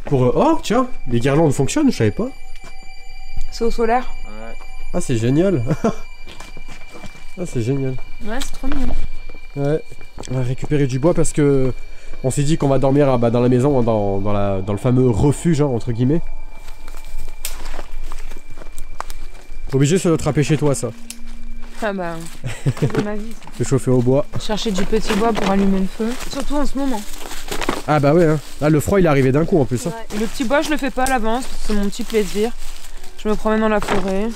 pour... Oh, tiens, les guirlandes fonctionnent, je savais pas. C'est au solaire. Ouais. Ah, c'est génial. Ah, c'est génial. Ouais, c'est trop mignon. Ouais, on va récupérer du bois parce que on s'est dit qu'on va dormir dans la maison, dans le fameux refuge, hein, entre guillemets. Obligé, ça doit te rappeler chez toi, ça. Ah bah, c'est ma vie. Se chauffer au bois. Chercher du petit bois pour allumer le feu. Surtout en ce moment. Ah bah ouais, hein. Là le froid il est arrivé d'un coup en plus. Hein. Ouais. Et le petit bois je le fais pas à l'avance, c'est mon petit plaisir. Je me promène dans la forêt,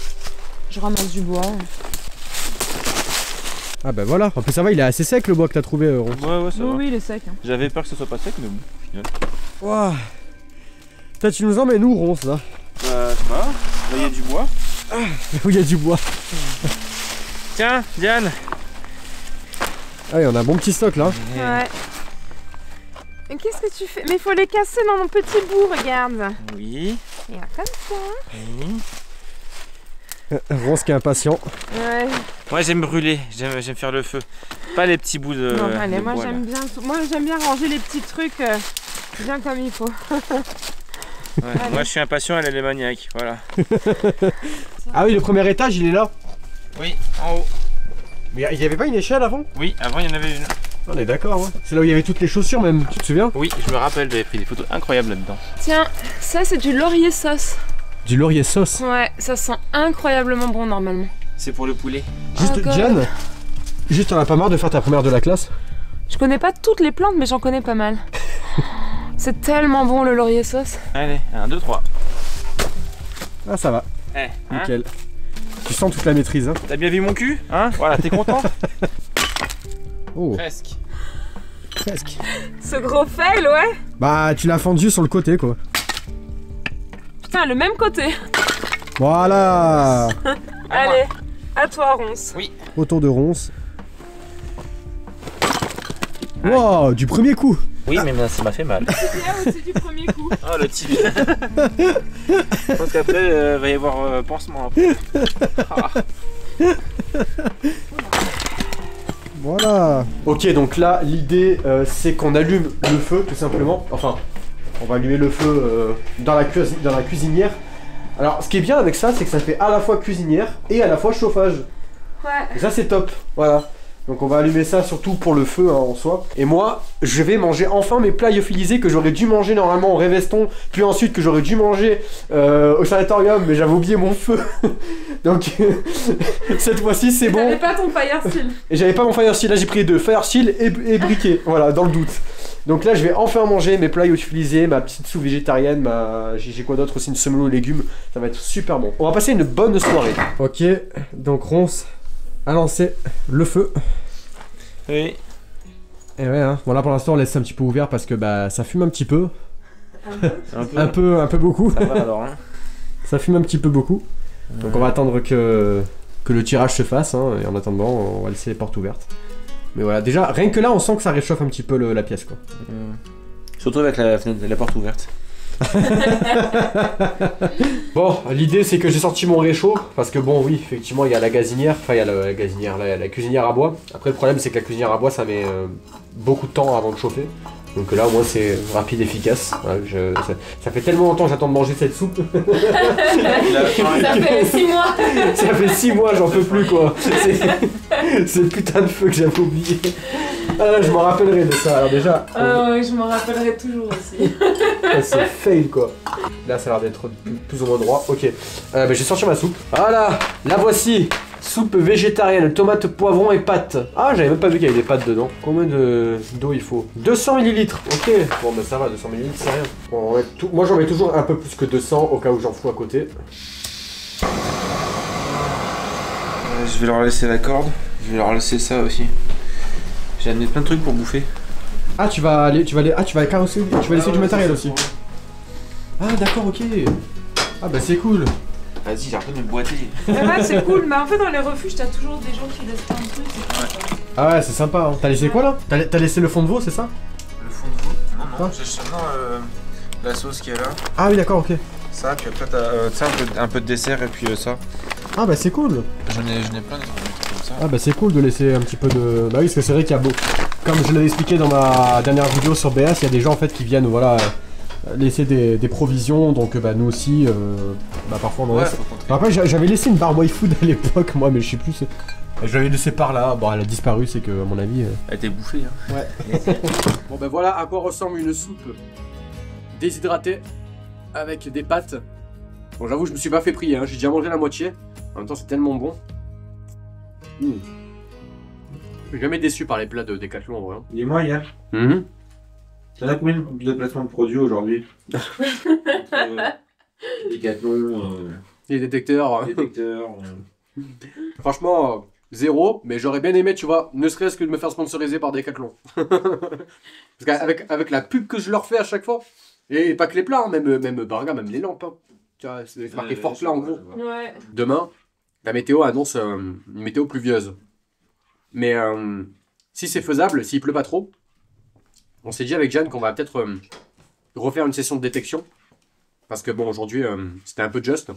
je ramasse du bois. Ah bah voilà, en plus ça va, il est assez sec le bois que t'as trouvé. Ouais, ça va. Oui, il est sec. Hein. J'avais peur que ce soit pas sec, mais bon, au final. Waouh. Putain, tu nous emmènes où, Ronce, là? C'est pas grave. Là il y a du bois. Où il y a du bois. Tiens, Diane. Ah oui, on a un bon petit stock là. Ouais. Mais qu'est-ce que tu fais? Mais il faut les casser dans mon petit bout, regarde. Oui. Et là, comme ça. Oui. Ronce qui est impatient. Ouais. Moi j'aime brûler, j'aime faire le feu. Pas les petits bouts de. Non, allez, de moi j'aime bien ranger les petits trucs bien comme il faut. Ouais, moi je suis impatient, elle est maniaque, voilà. Ah oui, le premier étage il est là. Oui, en haut. Mais il y avait pas une échelle avant? Oui, avant il y en avait une. On est d'accord, ouais. C'est là où il y avait toutes les chaussures même, tu te souviens? Oui, je me rappelle, j'avais pris des photos incroyables là-dedans. Tiens, ça c'est du laurier sauce. Du laurier sauce. Ouais, ça sent incroyablement bon normalement. C'est pour le poulet. Juste, Encore. Diane, juste t'en as pas marre de faire ta première de la classe? Je connais pas toutes les plantes, mais j'en connais pas mal. C'est tellement bon le laurier sauce. Allez, 1, 2, 3. Ah ça va, Eh, hein, nickel. Tu sens toute la maîtrise, hein? t'as bien vu mon cul? Hein? Voilà, t'es content? Oh, Presque. presque. Ce gros fail, ouais. Bah tu l'as fendu sur le côté quoi. Putain, le même côté. Voilà. Allez, à toi, Ronce. Autour de ronce. Wow, du premier coup. Oui, mais ça m'a fait mal. C'est aussi du premier coup. Oh le tibia. Je pense qu'après, va y avoir pansement après. Voilà. Ok, donc là, l'idée, c'est qu'on allume le feu, tout simplement. Enfin, on va allumer le feu dans la cuisinière. Alors, ce qui est bien avec ça, c'est que ça fait à la fois cuisinière et à la fois chauffage. Ouais. Et ça, c'est top. Voilà. Donc on va allumer ça surtout pour le feu hein, en soi. Et moi, je vais manger enfin mes plats lyophilisés que j'aurais dû manger normalement au Réveston, puis ensuite que j'aurais dû manger au sanatorium, mais j'avais oublié mon feu. Donc cette fois-ci c'est bon. T'avais pas ton fire steel. Et j'avais pas mon fire steel, là j'ai pris deux fire steel et briquet, voilà, dans le doute. Donc là je vais enfin manger mes plats lyophilisés, ma petite soupe végétarienne, j'ai quoi d'autre aussi, une semoule aux légumes, ça va être super bon. On va passer une bonne soirée. Ok, donc Ronce a lancé le feu. Oui. Et ouais, hein. Bon là pour l'instant on laisse un petit peu ouvert parce que bah ça fume un petit peu. Un peu beaucoup. Ça va alors, hein. Ça fume un petit peu beaucoup. Donc on va attendre que le tirage se fasse, hein, et en attendant on va laisser les portes ouvertes. Mais voilà, déjà rien que là on sent que ça réchauffe un petit peu la pièce quoi. Surtout avec la porte ouverte. Bon, l'idée c'est que j'ai sorti mon réchaud, parce que bon oui, effectivement il y a la gazinière, enfin il y a la gazinière, la cuisinière à bois. Après le problème c'est que la cuisinière à bois ça met beaucoup de temps avant de chauffer. Donc là au moins c'est rapide et efficace. Ouais, ça fait tellement longtemps que j'attends de manger cette soupe. Ça fait 6 mois. Ça fait 6 mois, j'en peux plus quoi. C'est le putain de feu que j'avais oublié. Ah là, je m'en rappellerai de ça. Alors déjà. Ouais, je m'en rappellerai toujours aussi. C'est fail quoi. Là ça a l'air d'être plus ou moins droit. Ok. J'ai sorti ma soupe. Voilà, la voici. Soupe végétarienne, tomates, poivrons et pâtes. Ah, j'avais même pas vu qu'il y avait des pâtes dedans. Combien d'eau il faut? 200 ml. Ok. Bon bah ça va, 200 ml c'est rien. Bon, moi j'en mets toujours un peu plus que 200 au cas où j'en fous à côté. Je vais leur laisser la corde. Je vais leur laisser ça aussi. J'ai amené plein de trucs pour bouffer. Ah tu vas carrosser, tu vas laisser du matériel aussi. Ah d'accord, ok. Ah bah c'est cool. Vas-y, j'ai un peu de me boiter. Ouais, c'est cool, mais en fait dans les refuges t'as toujours des gens qui laissent plein de trucs. Ah ouais, c'est sympa. Hein. T'as laissé quoi là? T'as laissé le fond de veau, c'est ça? Le fond de veau? Non, Ah. j'ai seulement la sauce qui est là. Ah oui d'accord, ok. Ça, puis après t'as un peu de dessert et puis ça. Ah bah c'est cool. J'en ai plein de trucs comme ça. Ah bah c'est cool de laisser un petit peu de... Bah oui, parce que c'est vrai qu'il y a comme je l'avais expliqué dans ma dernière vidéo sur BS, il y a des gens en fait qui viennent voilà laisser des provisions, donc bah nous aussi, bah parfois on en laisse. Après j'avais laissé une barre food à l'époque moi, mais je sais plus, je l'avais laissé par là, bon elle a disparu, c'est que à mon avis... Elle était bouffée hein. Ouais. Bon bah voilà à quoi ressemble une soupe déshydratée avec des pâtes. Bon j'avoue je me suis pas fait prier, hein. J'ai déjà mangé la moitié, en même temps c'est tellement bon. Je suis jamais déçu par les plats de Decathlon en vrai. Dis-moi Yann. T'en as combien de placements de produits aujourd'hui? Décathlon, Les détecteurs. Franchement, zéro, mais j'aurais bien aimé, tu vois, ne serait-ce que de me faire sponsoriser par Decathlon. Parce qu'avec la pub que je leur fais à chaque fois, et pas que les plats, hein, même même les lampes. Hein. Tu vois, c'est marqué fort plat en gros. Ouais. Demain, la météo annonce une météo pluvieuse. Mais si c'est faisable, s'il pleut pas trop, on s'est dit avec Jeanne qu'on va peut-être refaire une session de détection. Parce que bon, aujourd'hui, c'était un peu juste.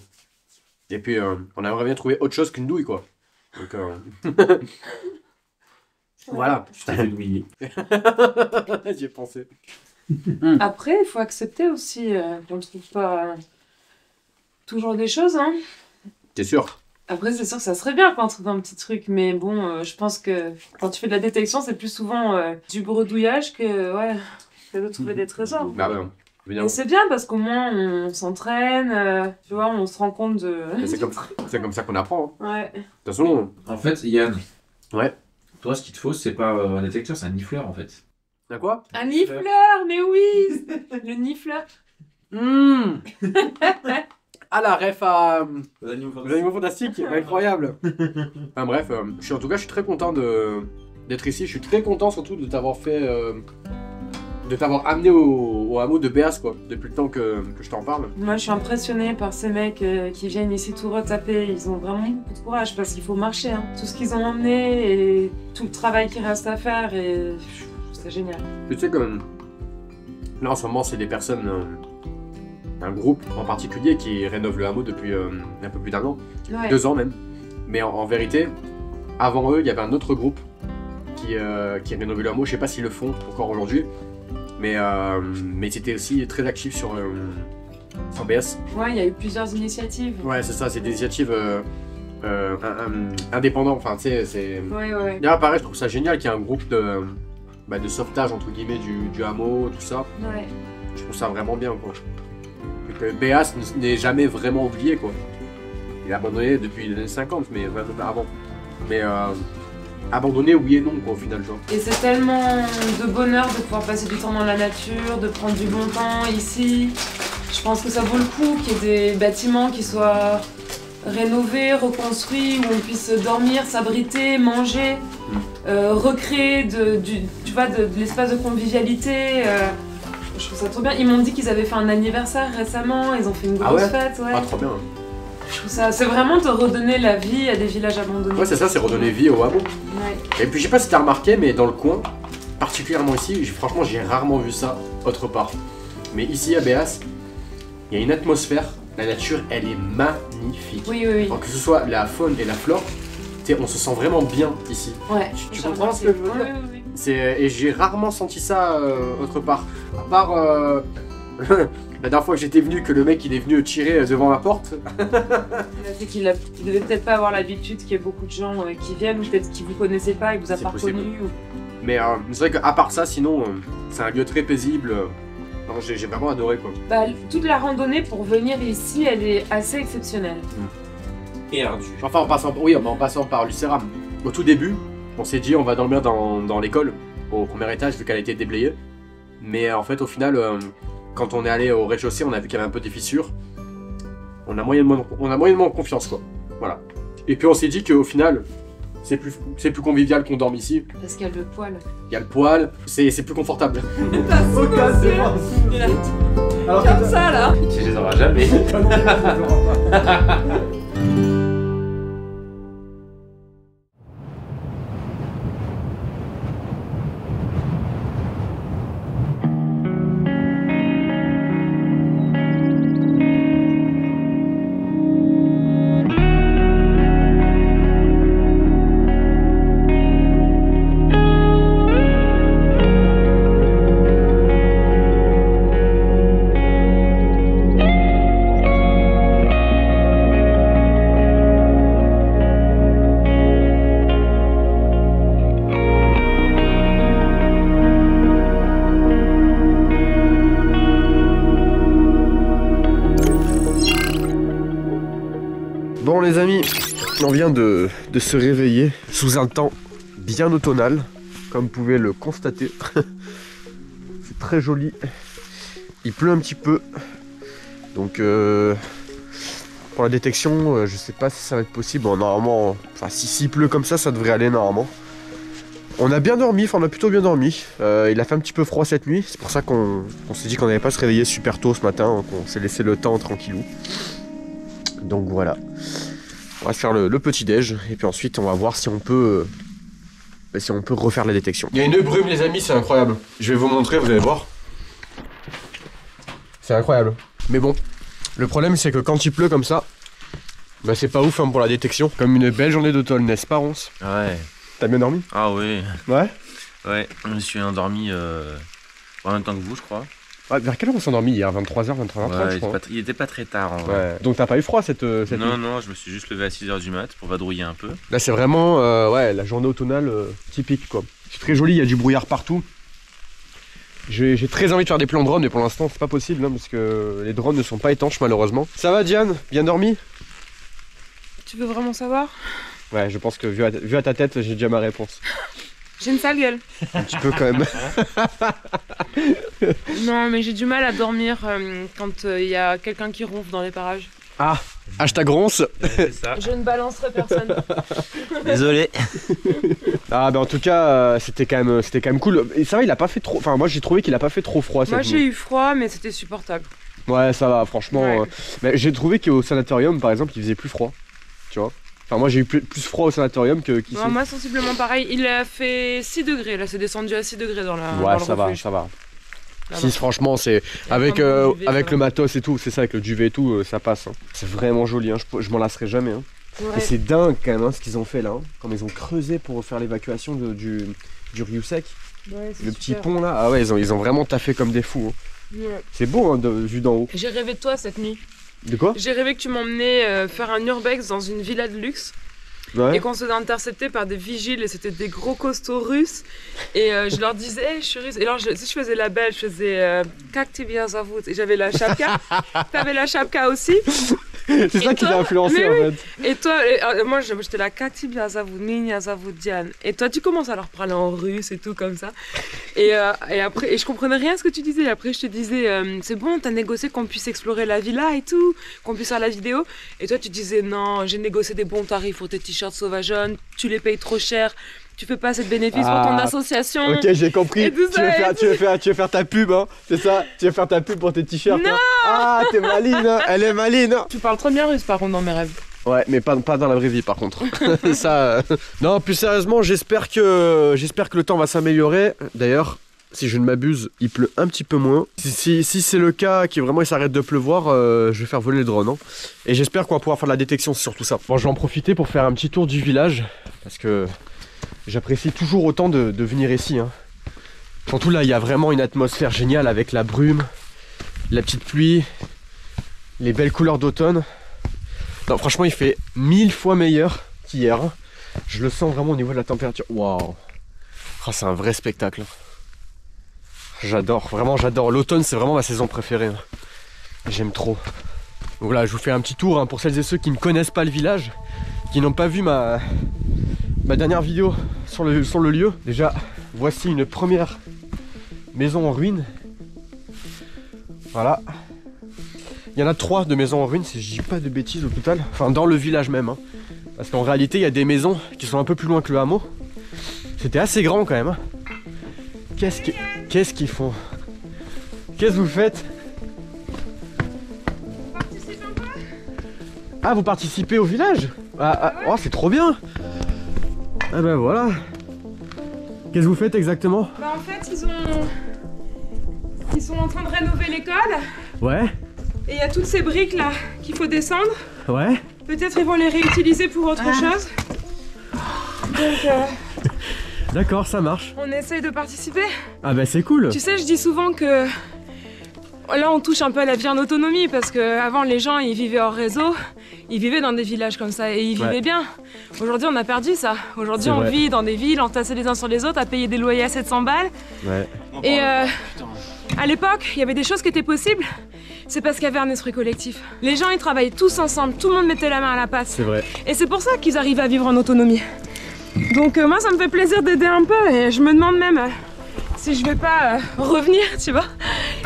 Et puis, on aimerait bien trouver autre chose qu'une douille, quoi. Donc, voilà. Je t'ai fait douiller. J'y ai pensé. Après, il faut accepter aussi qu'on ne trouve pas toujours des choses. Hein. T'es sûr? Après, c'est sûr que ça serait bien qu'on trouve un petit truc, mais bon, je pense que quand tu fais de la détection, c'est plus souvent du bredouillage que de trouver des trésors. Bah ouais, évidemment. Et c'est bien parce qu'au moins on s'entraîne, tu vois, on se rend compte de. C'est comme ça qu'on apprend. Hein. Ouais. De toute façon. En fait, Yann. Ouais. Toi, ce qu'il te faut, c'est pas un détecteur, c'est un nifleur en fait. T'as quoi? Un nifleur, mais oui, le nifleur. Ah la ref à les animaux fantastiques, incroyable. Enfin bref, en tout cas je suis très content d'être ici, je suis très content surtout de t'avoir fait, de t'avoir amené au hameau de Béas quoi, depuis le temps que je t'en parle. Moi je suis impressionnée par ces mecs qui viennent ici tout retaper, ils ont vraiment beaucoup de courage parce qu'il faut marcher, hein. Tout ce qu'ils ont emmené et tout le travail qui reste à faire et c'est génial. Tu sais que là en ce moment c'est des personnes... un groupe en particulier qui rénove le hameau depuis un peu plus d'1 an, 2 ans même. Mais en vérité, avant eux, il y avait un autre groupe qui rénovait le hameau. Je sais pas s'ils le font encore aujourd'hui, mais c'était aussi très actif sur BS. Ouais, il y a eu plusieurs initiatives. Ouais, c'est ça, c'est des initiatives indépendantes. Enfin, tu sais, c'est. Ouais. Là, pareil, je trouve ça génial qu'il y ait un groupe de sauvetage entre guillemets du hameau, tout ça. Ouais. Je trouve ça vraiment bien, quoi. Que Béas n'est jamais vraiment oublié quoi. Il a abandonné depuis les années 50 mais avant. Mais abandonné oui et non quoi au final genre. Et c'est tellement de bonheur de pouvoir passer du temps dans la nature, de prendre du bon temps ici. Je pense que ça vaut le coup qu'il y ait des bâtiments qui soient rénovés, reconstruits, où on puisse dormir, s'abriter, manger, recréer de l'espace de convivialité. Je trouve ça trop bien. Ils m'ont dit qu'ils avaient fait un anniversaire récemment, ils ont fait une grosse fête. Ouais. Ah, trop bien. Je trouve ça, c'est vraiment de redonner la vie à des villages abandonnés. Ouais, c'est ça, c'est redonner vie au hameau. Ouais. Et puis, je sais pas si t'as remarqué, mais dans le coin, particulièrement ici, franchement, j'ai rarement vu ça autre part. Mais ici, à Béas, il y a une atmosphère, la nature, elle est magnifique. Oui. Alors, que ce soit la faune et la flore, on se sent vraiment bien ici. Ouais. Tu comprends ce que je veux dire? Oui. Et j'ai rarement senti ça autre part. À part la dernière fois que j'étais venu, que le mec il est venu tirer devant ma porte. C'est qu'il devait peut-être pas avoir l'habitude qu'il y ait beaucoup de gens qui viennent, ou peut-être qu'ils vous connaissaient pas et vous a pas reconnu. Mais c'est vrai qu'à part ça, sinon, c'est un lieu très paisible. Non, j'ai vraiment adoré quoi. Bah, toute la randonnée pour venir ici, elle est assez exceptionnelle. Et ardue. Enfin, en passant par Lucéram. Au tout début, on s'est dit on va dormir dans l'école, au premier étage, vu qu'elle a été déblayée. Mais en fait, au final, quand on est allé au rez-de-chaussée, on a vu qu'il y avait un peu des fissures. On a moyennement confiance, quoi. Voilà. Et puis on s'est dit qu'au final, c'est plus convivial qu'on dorme ici. Parce qu'il y a le poêle. Il y a le poêle, c'est plus confortable. Alors, comme ça, là. Tu les auras jamais. Bon les amis, on vient de se réveiller sous un temps bien automnal, comme vous pouvez le constater. C'est très joli. Il pleut un petit peu. Donc pour la détection, je sais pas si ça va être possible. Bon, normalement, enfin s'il pleut comme ça devrait aller normalement. On a bien dormi, enfin on a plutôt bien dormi. Il a fait un petit peu froid cette nuit. C'est pour ça qu'on s'est dit qu'on n'allait pas se réveiller super tôt ce matin, qu'on s'est laissé le temps tranquillou. Donc voilà, on va se faire le petit déj et puis ensuite on va voir si on peut refaire la détection. Il y a une brume les amis, c'est incroyable. Je vais vous montrer, vous allez voir. C'est incroyable. Mais bon, le problème c'est que quand il pleut comme ça, bah c'est pas ouf hein, pour la détection. Comme une belle journée d'automne, n'est-ce pas Ronce? Ouais. T'as bien dormi? Ah oui. Ouais? Ouais, je me suis endormi En même temps que vous, je crois. Ah, vers quelle heure on s'est endormi hier? 23h, 23h30 je crois. Il était pas très tard en vrai. Ouais. Donc t'as pas eu froid cette nuit? Non, je me suis juste levé à 6h du mat pour vadrouiller un peu. Là c'est vraiment ouais, la journée automnale typique quoi. C'est très joli, il y a du brouillard partout. J'ai très envie de faire des plans drone mais pour l'instant c'est pas possible hein, parce que les drones ne sont pas étanches malheureusement. Ça va Diane? Bien dormi? Tu veux vraiment savoir? Ouais, je pense que vu à ta tête, j'ai déjà ma réponse. J'ai une sale gueule. Un petit peu quand même. Non, mais j'ai du mal à dormir quand il y a quelqu'un qui ronfle dans les parages. Ah, hashtag ronce. C'est ça. Je ne balancerai personne. Désolé. Ah bah en tout cas, c'était quand même cool. Et ça va, il a pas fait trop. Enfin, moi j'ai trouvé qu'il a pas fait trop froid. Moi j'ai eu froid, mais c'était supportable. Ouais, ça va, franchement. Ouais. Mais j'ai trouvé qu'au sanatorium, par exemple, il faisait plus froid. Tu vois? Enfin, moi j'ai eu plus froid au sanatorium qu'ici. Ouais, moi sensiblement pareil. Il a fait 6 degrés, là c'est descendu à 6 degrés dans la. Ouais, dans ça le va, refuge. ça va. Ça 6 va. franchement, c'est. Avec, duvet, avec ça le va. matos et tout, c'est ça, avec le duvet et tout, ça passe. Hein. C'est vraiment joli, hein. Je m'en lasserai jamais. Hein. Ouais. Et c'est dingue quand même hein, ce qu'ils ont fait là. Hein. Comme ils ont creusé pour faire l'évacuation du Ryusek. Ouais, c'est Le petit super. pont là, ah ouais, ils ont vraiment taffé comme des fous. Hein. Ouais. C'est beau hein, vu d'en haut. J'ai rêvé de toi cette nuit. De quoi? J'ai rêvé que tu m'emmenais faire un urbex dans une villa de luxe. Ouais. Et qu'on se faisait intercepter par des vigiles et c'était des gros costauds russes. Et je leur disais, hey, je suis russe. Et alors, si je faisais la belle, je faisais Как тебя зовут? Et j'avais la chapka. T'avais la chapka aussi. C'est ça qui t'a influencé Mais en oui. fait. Et toi, moi j'étais là, Как тебя зовут? Меня зовут Diane. Et toi, tu commences à leur parler en russe et tout comme ça. Et après, et je comprenais rien à ce que tu disais. Et après, je te disais, c'est bon, t'as négocié qu'on puisse explorer la villa et tout, qu'on puisse faire la vidéo. Et toi, tu disais, non, j'ai négocié des bons tarifs pour tes t-shirts sauvageons, tu les payes trop cher. Tu fais pas assez de bénéfices pour ton association. Ok, j'ai compris. Et tout Tu ça, veux faire ta pub, hein. C'est ça? Tu veux faire ta pub pour tes t-shirts? Non. Hein. Ah, t'es maline, hein. Elle est maline. Hein. Tu parles très bien russe par contre dans mes rêves. Ouais, mais pas dans la vraie vie par contre. Ça. Non, plus sérieusement, j'espère que le temps va s'améliorer. D'ailleurs, si je ne m'abuse, il pleut un petit peu moins. Si c'est le cas, qu'il vraiment il s'arrête de pleuvoir, je vais faire voler le drone. Hein. Et j'espère qu'on va pouvoir faire de la détection sur tout ça. Bon, je vais en profiter pour faire un petit tour du village parce que j'apprécie toujours autant de venir ici. Hein. Surtout là, il y a vraiment une atmosphère géniale avec la brume, la petite pluie, les belles couleurs d'automne. Non, franchement, il fait 1000 fois meilleur qu'hier. Hein. Je le sens vraiment au niveau de la température. Waouh! Oh, c'est un vrai spectacle. J'adore, vraiment j'adore. L'automne, c'est vraiment ma saison préférée. Hein. J'aime trop. Donc voilà, je vous fais un petit tour hein, pour celles et ceux qui ne connaissent pas le village, qui n'ont pas vu ma dernière vidéo sur le lieu. Déjà, voici une première maison en ruine. Voilà. Il y en a 3 de maisons en ruine, si je dis pas de bêtises au total. Enfin, dans le village même. Hein. Parce qu'en réalité, il y a des maisons qui sont un peu plus loin que le hameau. C'était assez grand quand même. Hein. Qu'est-ce qu'ils font? Qu'est-ce que vous faites? Ah, vous participez au village? Oh, c'est trop bien! Ah ben voilà! Qu'est-ce que vous faites exactement? Bah en fait, ils sont en train de rénover l'école. Ouais? Et il y a toutes ces briques là qu'il faut descendre. Ouais? Peut-être ils vont les réutiliser pour autre chose. Donc D'accord, ça marche. on essaye de participer. Ah bah c'est cool! Tu sais, je dis souvent que là on touche un peu à la vie en autonomie parce que avant les gens ils vivaient hors réseau, ils vivaient dans des villages comme ça et ils vivaient bien. Aujourd'hui on a perdu ça. Aujourd'hui on vit dans des villes entassés les uns sur les autres à payer des loyers à 700 balles. Ouais. Et à l'époque il y avait des choses qui étaient possibles. C'est parce qu'il y avait un esprit collectif. Les gens ils travaillaient tous ensemble, tout le monde mettait la main à la pâte. C'est vrai. Et c'est pour ça qu'ils arrivent à vivre en autonomie. Donc moi ça me fait plaisir d'aider un peu et je me demande même si je vais pas revenir, tu vois,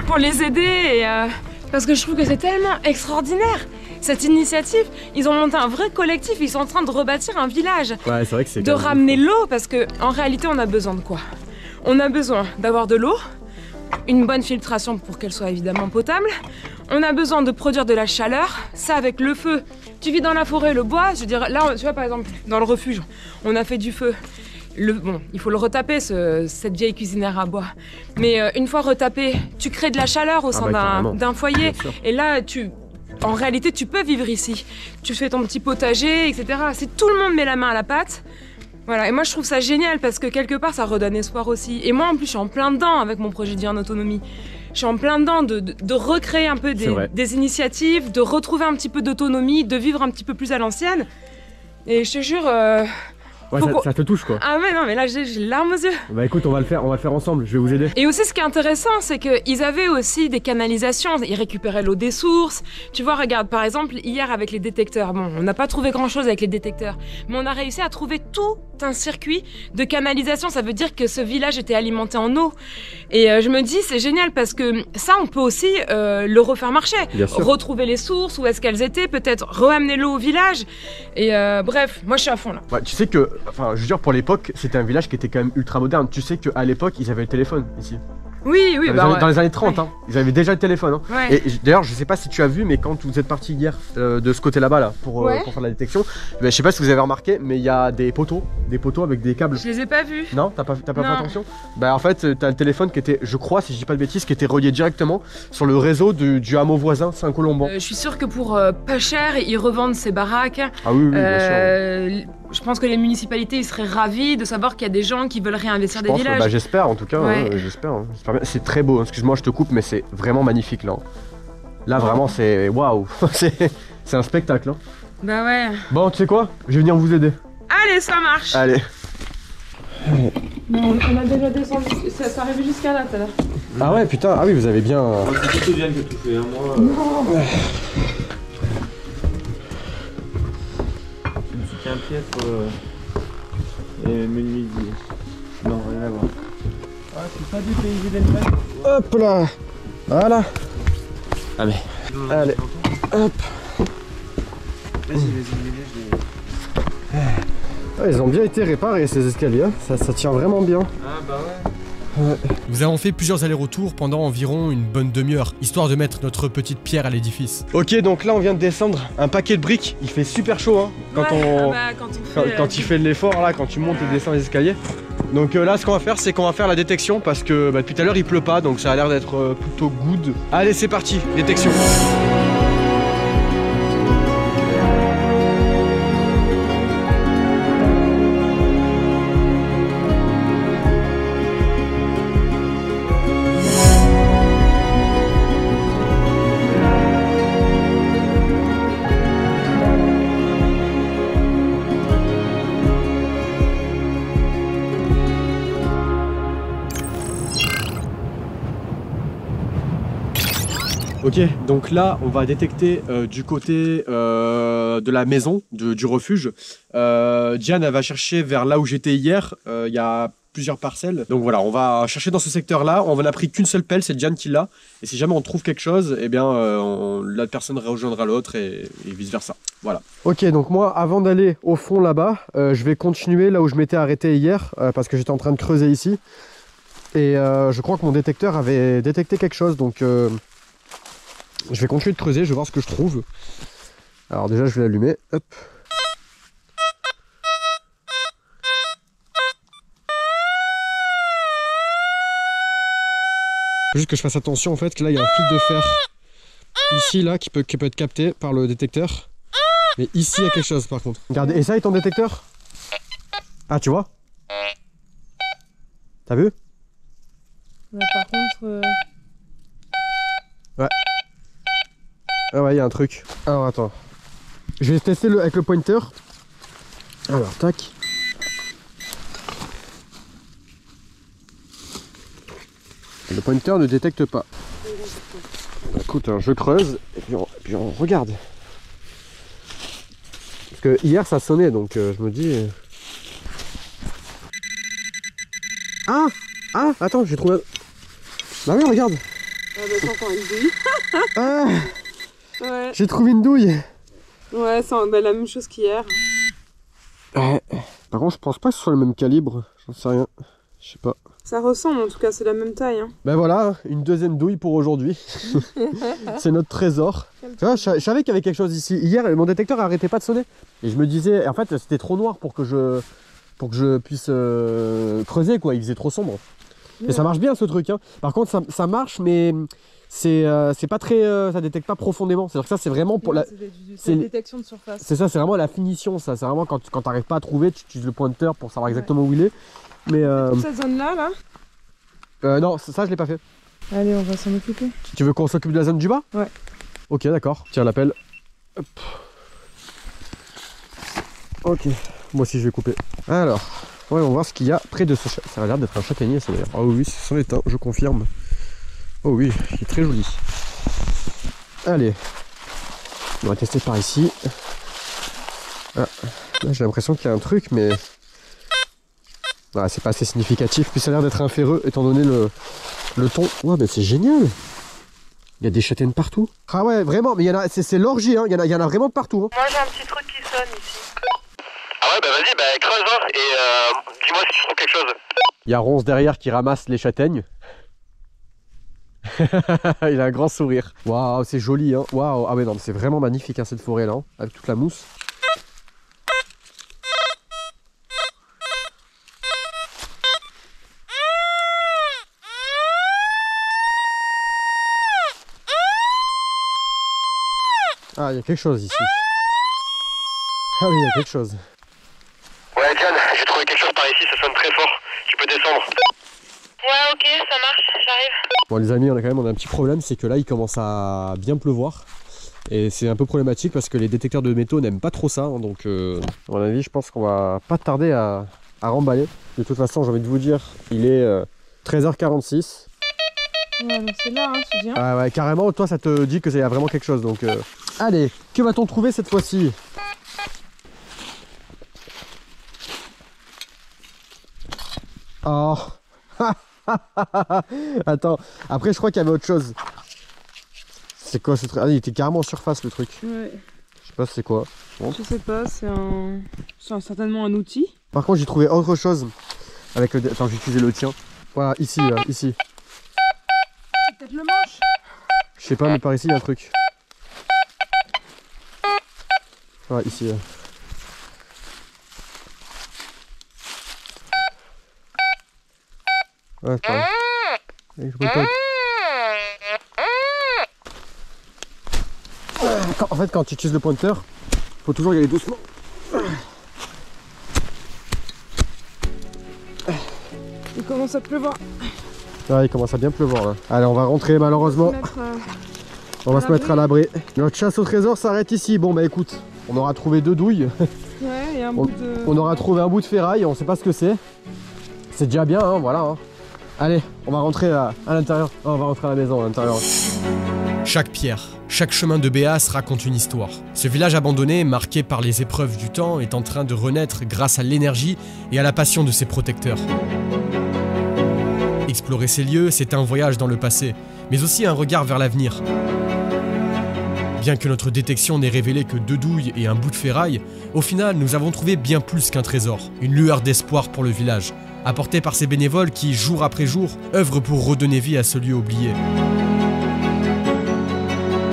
pour les aider et, parce que je trouve que c'est tellement extraordinaire cette initiative. Ils ont monté un vrai collectif, ils sont en train de rebâtir un village. Ouais, c'est vrai que c'est De ramener l'eau parce que en réalité on a besoin de quoi? On a besoin d'avoir de l'eau, une bonne filtration pour qu'elle soit évidemment potable. On a besoin de produire de la chaleur, ça avec le feu. Tu vis dans la forêt, le bois, je veux dire, là, tu vois par exemple, dans le refuge, on a fait du feu. Bon, il faut le retaper, cette vieille cuisinière à bois. Mais une fois retapé, tu crées de la chaleur au sein d'un foyer. Et là, en réalité, tu peux vivre ici. Tu fais ton petit potager, etc. Si tout le monde met la main à la pâte, Voilà, et moi je trouve ça génial parce que quelque part ça redonne espoir aussi. Et moi en plus je suis en plein dedans avec mon projet de vie en autonomie. Je suis en plein dedans de recréer un peu des initiatives, de retrouver un petit peu d'autonomie, de vivre un petit peu plus à l'ancienne. Et je te jure... Ouais, ça te touche quoi. Ah mais non, mais là j'ai les larmes aux yeux. Bah écoute, on va le faire ensemble, je vais vous aider. Et aussi ce qui est intéressant, c'est qu'ils avaient aussi des canalisations, ils récupéraient l'eau des sources. Tu vois, regarde, par exemple, hier avec les détecteurs, bon, on n'a pas trouvé grand chose avec les détecteurs, mais on a réussi à trouver tout un circuit de canalisation. Ça veut dire que ce village était alimenté en eau. Et je me dis, c'est génial parce que ça, on peut aussi le refaire marcher. Retrouver les sources, où est-ce qu'elles étaient, peut-être ramener l'eau au village. Et bref, moi je suis à fond là. Ouais, tu sais que, enfin, je veux dire, pour l'époque, c'était un village qui était quand même ultra moderne. Tu sais qu'à l'époque, ils avaient le téléphone ici. Oui, dans les années 30, hein, ils avaient déjà le téléphone. Hein. Ouais. Et d'ailleurs, je sais pas si tu as vu, mais quand vous êtes parti hier de ce côté là-bas là, pour faire la détection, je sais pas si vous avez remarqué, mais il y a des poteaux avec des câbles. Je les ai pas vus. Non, t'as pas fait attention? Bah en fait, t'as le téléphone qui était, je crois, si je dis pas de bêtises, qui était relié directement sur le réseau du hameau voisin Saint-Colomban. Je suis sûre que pour pas cher, ils revendent ces baraques. Ah oui, bien sûr. Je pense que les municipalités ils seraient ravis de savoir qu'il y a des gens qui veulent réinvestir des villages. Bah, j'espère en tout cas, j'espère. C'est très beau, excuse-moi je te coupe mais c'est vraiment magnifique là. Là vraiment c'est waouh, c'est un spectacle. Hein. Bah ouais. Bon tu sais quoi, je vais venir vous aider. Allez ça marche. Allez. Non, on a déjà descendu, ça arrivait jusqu'à là tout à l'heure. Ah ouais putain, ah oui vous avez bien... C'est plutôt bien que tout fait, hein, moi... Non. Un piètre et menuisier. Non, rien à voir. Ah, c'est pas dépaysé d'elle-même. Hop là. Voilà. Ah mais. Allez. Hop. Vas-y, Ils ont bien été réparés ces escaliers, ça tient vraiment bien. Ah bah ouais. Nous avons fait plusieurs allers-retours pendant environ une bonne demi-heure, histoire de mettre notre petite pierre à l'édifice. Ok, donc là on vient de descendre un paquet de briques. Il fait super chaud hein, quand il fait de l'effort, là, quand tu montes et descends les escaliers. Donc là ce qu'on va faire, c'est qu'on va faire la détection parce que depuis tout à l'heure il pleut pas, donc ça a l'air d'être plutôt good. Allez c'est parti, détection. Ok, donc là on va détecter du côté de la maison, du refuge. Diane elle va chercher vers là où j'étais hier, il y a plusieurs parcelles. Donc voilà, on va chercher dans ce secteur là, on n'a pris qu'une seule pelle, c'est Diane qui l'a. Et si jamais on trouve quelque chose, eh bien la personne rejoindra l'autre et vice versa. Voilà. Ok, donc moi avant d'aller au fond là-bas, je vais continuer là où je m'étais arrêté hier, parce que j'étais en train de creuser ici. Et je crois que mon détecteur avait détecté quelque chose, donc... je vais continuer de creuser, je vais voir ce que je trouve. Alors déjà je vais l'allumer, hop. Faut juste que je fasse attention en fait, que là il y a un fil de fer ici là qui peut être capté par le détecteur. Mais ici il y a quelque chose par contre. Regarde, et ça est ton détecteur? Ah tu vois? T'as vu? Ouais, par contre... Ouais. Ah ouais, il y a un truc. Alors attends. Je vais tester avec le pointer. Alors, tac. Le pointer ne détecte pas. Écoute, hein, je creuse et puis on regarde. Parce que hier ça sonnait, donc je me dis... Ah! Ah! Attends, j'ai trouvé... Bah oui, regarde! Ah bah c'est encore une douille. Ah! Ouais. J'ai trouvé une douille. Ouais, c'est la même chose qu'hier. Par contre, je pense pas que ce soit le même calibre. J'en sais rien. Je sais pas. Ça ressemble en tout cas, c'est la même taille. Hein. Ben voilà, une deuxième douille pour aujourd'hui. C'est notre trésor. Tu vois, je savais qu'il y avait quelque chose ici. Hier, mon détecteur arrêtait pas de sonner. Et je me disais, en fait, c'était trop noir pour que je puisse creuser, quoi. Il faisait trop sombre. Et ça marche bien ce truc. Hein. Par contre, ça marche, mais c'est pas très, ça détecte pas profondément. C'est-à-dire que ça c'est vraiment pour la, c'est la détection de surface. C'est ça, c'est vraiment la finition. Ça, c'est vraiment quand t'arrives pas à trouver, tu utilises le pointeur pour savoir exactement où il est. Mais toute cette zone là. Non, ça je l'ai pas fait. Allez, on va s'en occuper. Tu veux qu'on s'occupe de la zone du bas? Ouais. Ok, d'accord. Tiens l'appel. Ok, moi aussi je vais couper. Alors, ouais, on va voir ce qu'il y a près de ce châtaignier. Ça a l'air d'être un châtaignier, ça d'ailleurs. Ah oui, c'en est un, je confirme. Oh oui, il est très joli. Allez, on va tester par ici. Ah, là j'ai l'impression qu'il y a un truc, mais ah, c'est pas assez significatif. Puis ça a l'air d'être un ferreux, étant donné le ton. Ouais, mais c'est génial. Il y a des châtaignes partout. Ah ouais, vraiment, mais il y en a, c'est l'orgie, hein. Il y en a vraiment de partout. Hein. Moi j'ai un petit truc qui sonne ici. Ah ouais, bah vas-y, bah creuse hein, et dis-moi si tu trouves quelque chose. Il y a Ronce derrière qui ramasse les châtaignes. Il a un grand sourire. Waouh, c'est joli, hein. Waouh, ah ouais, non, c'est vraiment magnifique, hein, cette forêt là, hein, avec toute la mousse. Ah, il y a quelque chose ici. Ah oui, il y a quelque chose. Ouais, Diane, j'ai trouvé quelque chose par ici, ça sonne très fort. Tu peux descendre. Ouais, ok, ça marche, j'arrive. Bon les amis, on a un petit problème, c'est que là il commence à bien pleuvoir. Et c'est un peu problématique parce que les détecteurs de métaux n'aiment pas trop ça. Hein, donc à mon avis, je pense qu'on va pas tarder à remballer. De toute façon, j'ai envie de vous dire, il est 13h46. Ouais, donc c'est là, hein, tu viens. Ah ouais, carrément, toi ça te dit que c'est vraiment quelque chose. Donc allez, que va-t-on trouver cette fois-ci? Oh. Attends, après je crois qu'il y avait autre chose. C'est quoi ce truc? Ah, il était carrément en surface le truc. Ouais. Je sais pas c'est quoi. Bon. Je sais pas, c'est certainement un outil. Par contre j'ai trouvé autre chose avec le... Attends, j'ai utilisé le tien. Voilà, ici, ici. C'est peut-être le manche. Je sais pas, mais par ici il y a un truc. Voilà, ici. Ouais, c'est pareil. Allez, je peux pas. En fait, quand tu utilises le pointeur, faut toujours y aller doucement. Il commence à pleuvoir. Ouais, il commence à bien pleuvoir là. Allez, on va rentrer malheureusement. On va se mettre à l'abri. Notre chasse au trésor s'arrête ici. Bon bah écoute, on aura trouvé 2 douilles. Ouais, et un bout de... On aura trouvé un bout de ferraille, on sait pas ce que c'est. C'est déjà bien, hein, voilà. Hein. Allez, on va rentrer à l'intérieur. Oh, on va rentrer à la maison à l'intérieur. Chaque pierre, chaque chemin de Béas raconte une histoire. Ce village abandonné, marqué par les épreuves du temps, est en train de renaître grâce à l'énergie et à la passion de ses protecteurs. Explorer ces lieux, c'est un voyage dans le passé, mais aussi un regard vers l'avenir. Bien que notre détection n'ait révélé que 2 douilles et un bout de ferraille, au final, nous avons trouvé bien plus qu'un trésor, une lueur d'espoir pour le village, apportée par ces bénévoles qui, jour après jour, œuvrent pour redonner vie à ce lieu oublié.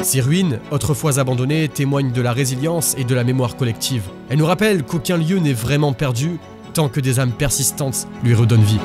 Ces ruines, autrefois abandonnées, témoignent de la résilience et de la mémoire collective. Elles nous rappellent qu'aucun lieu n'est vraiment perdu tant que des âmes persistantes lui redonnent vie.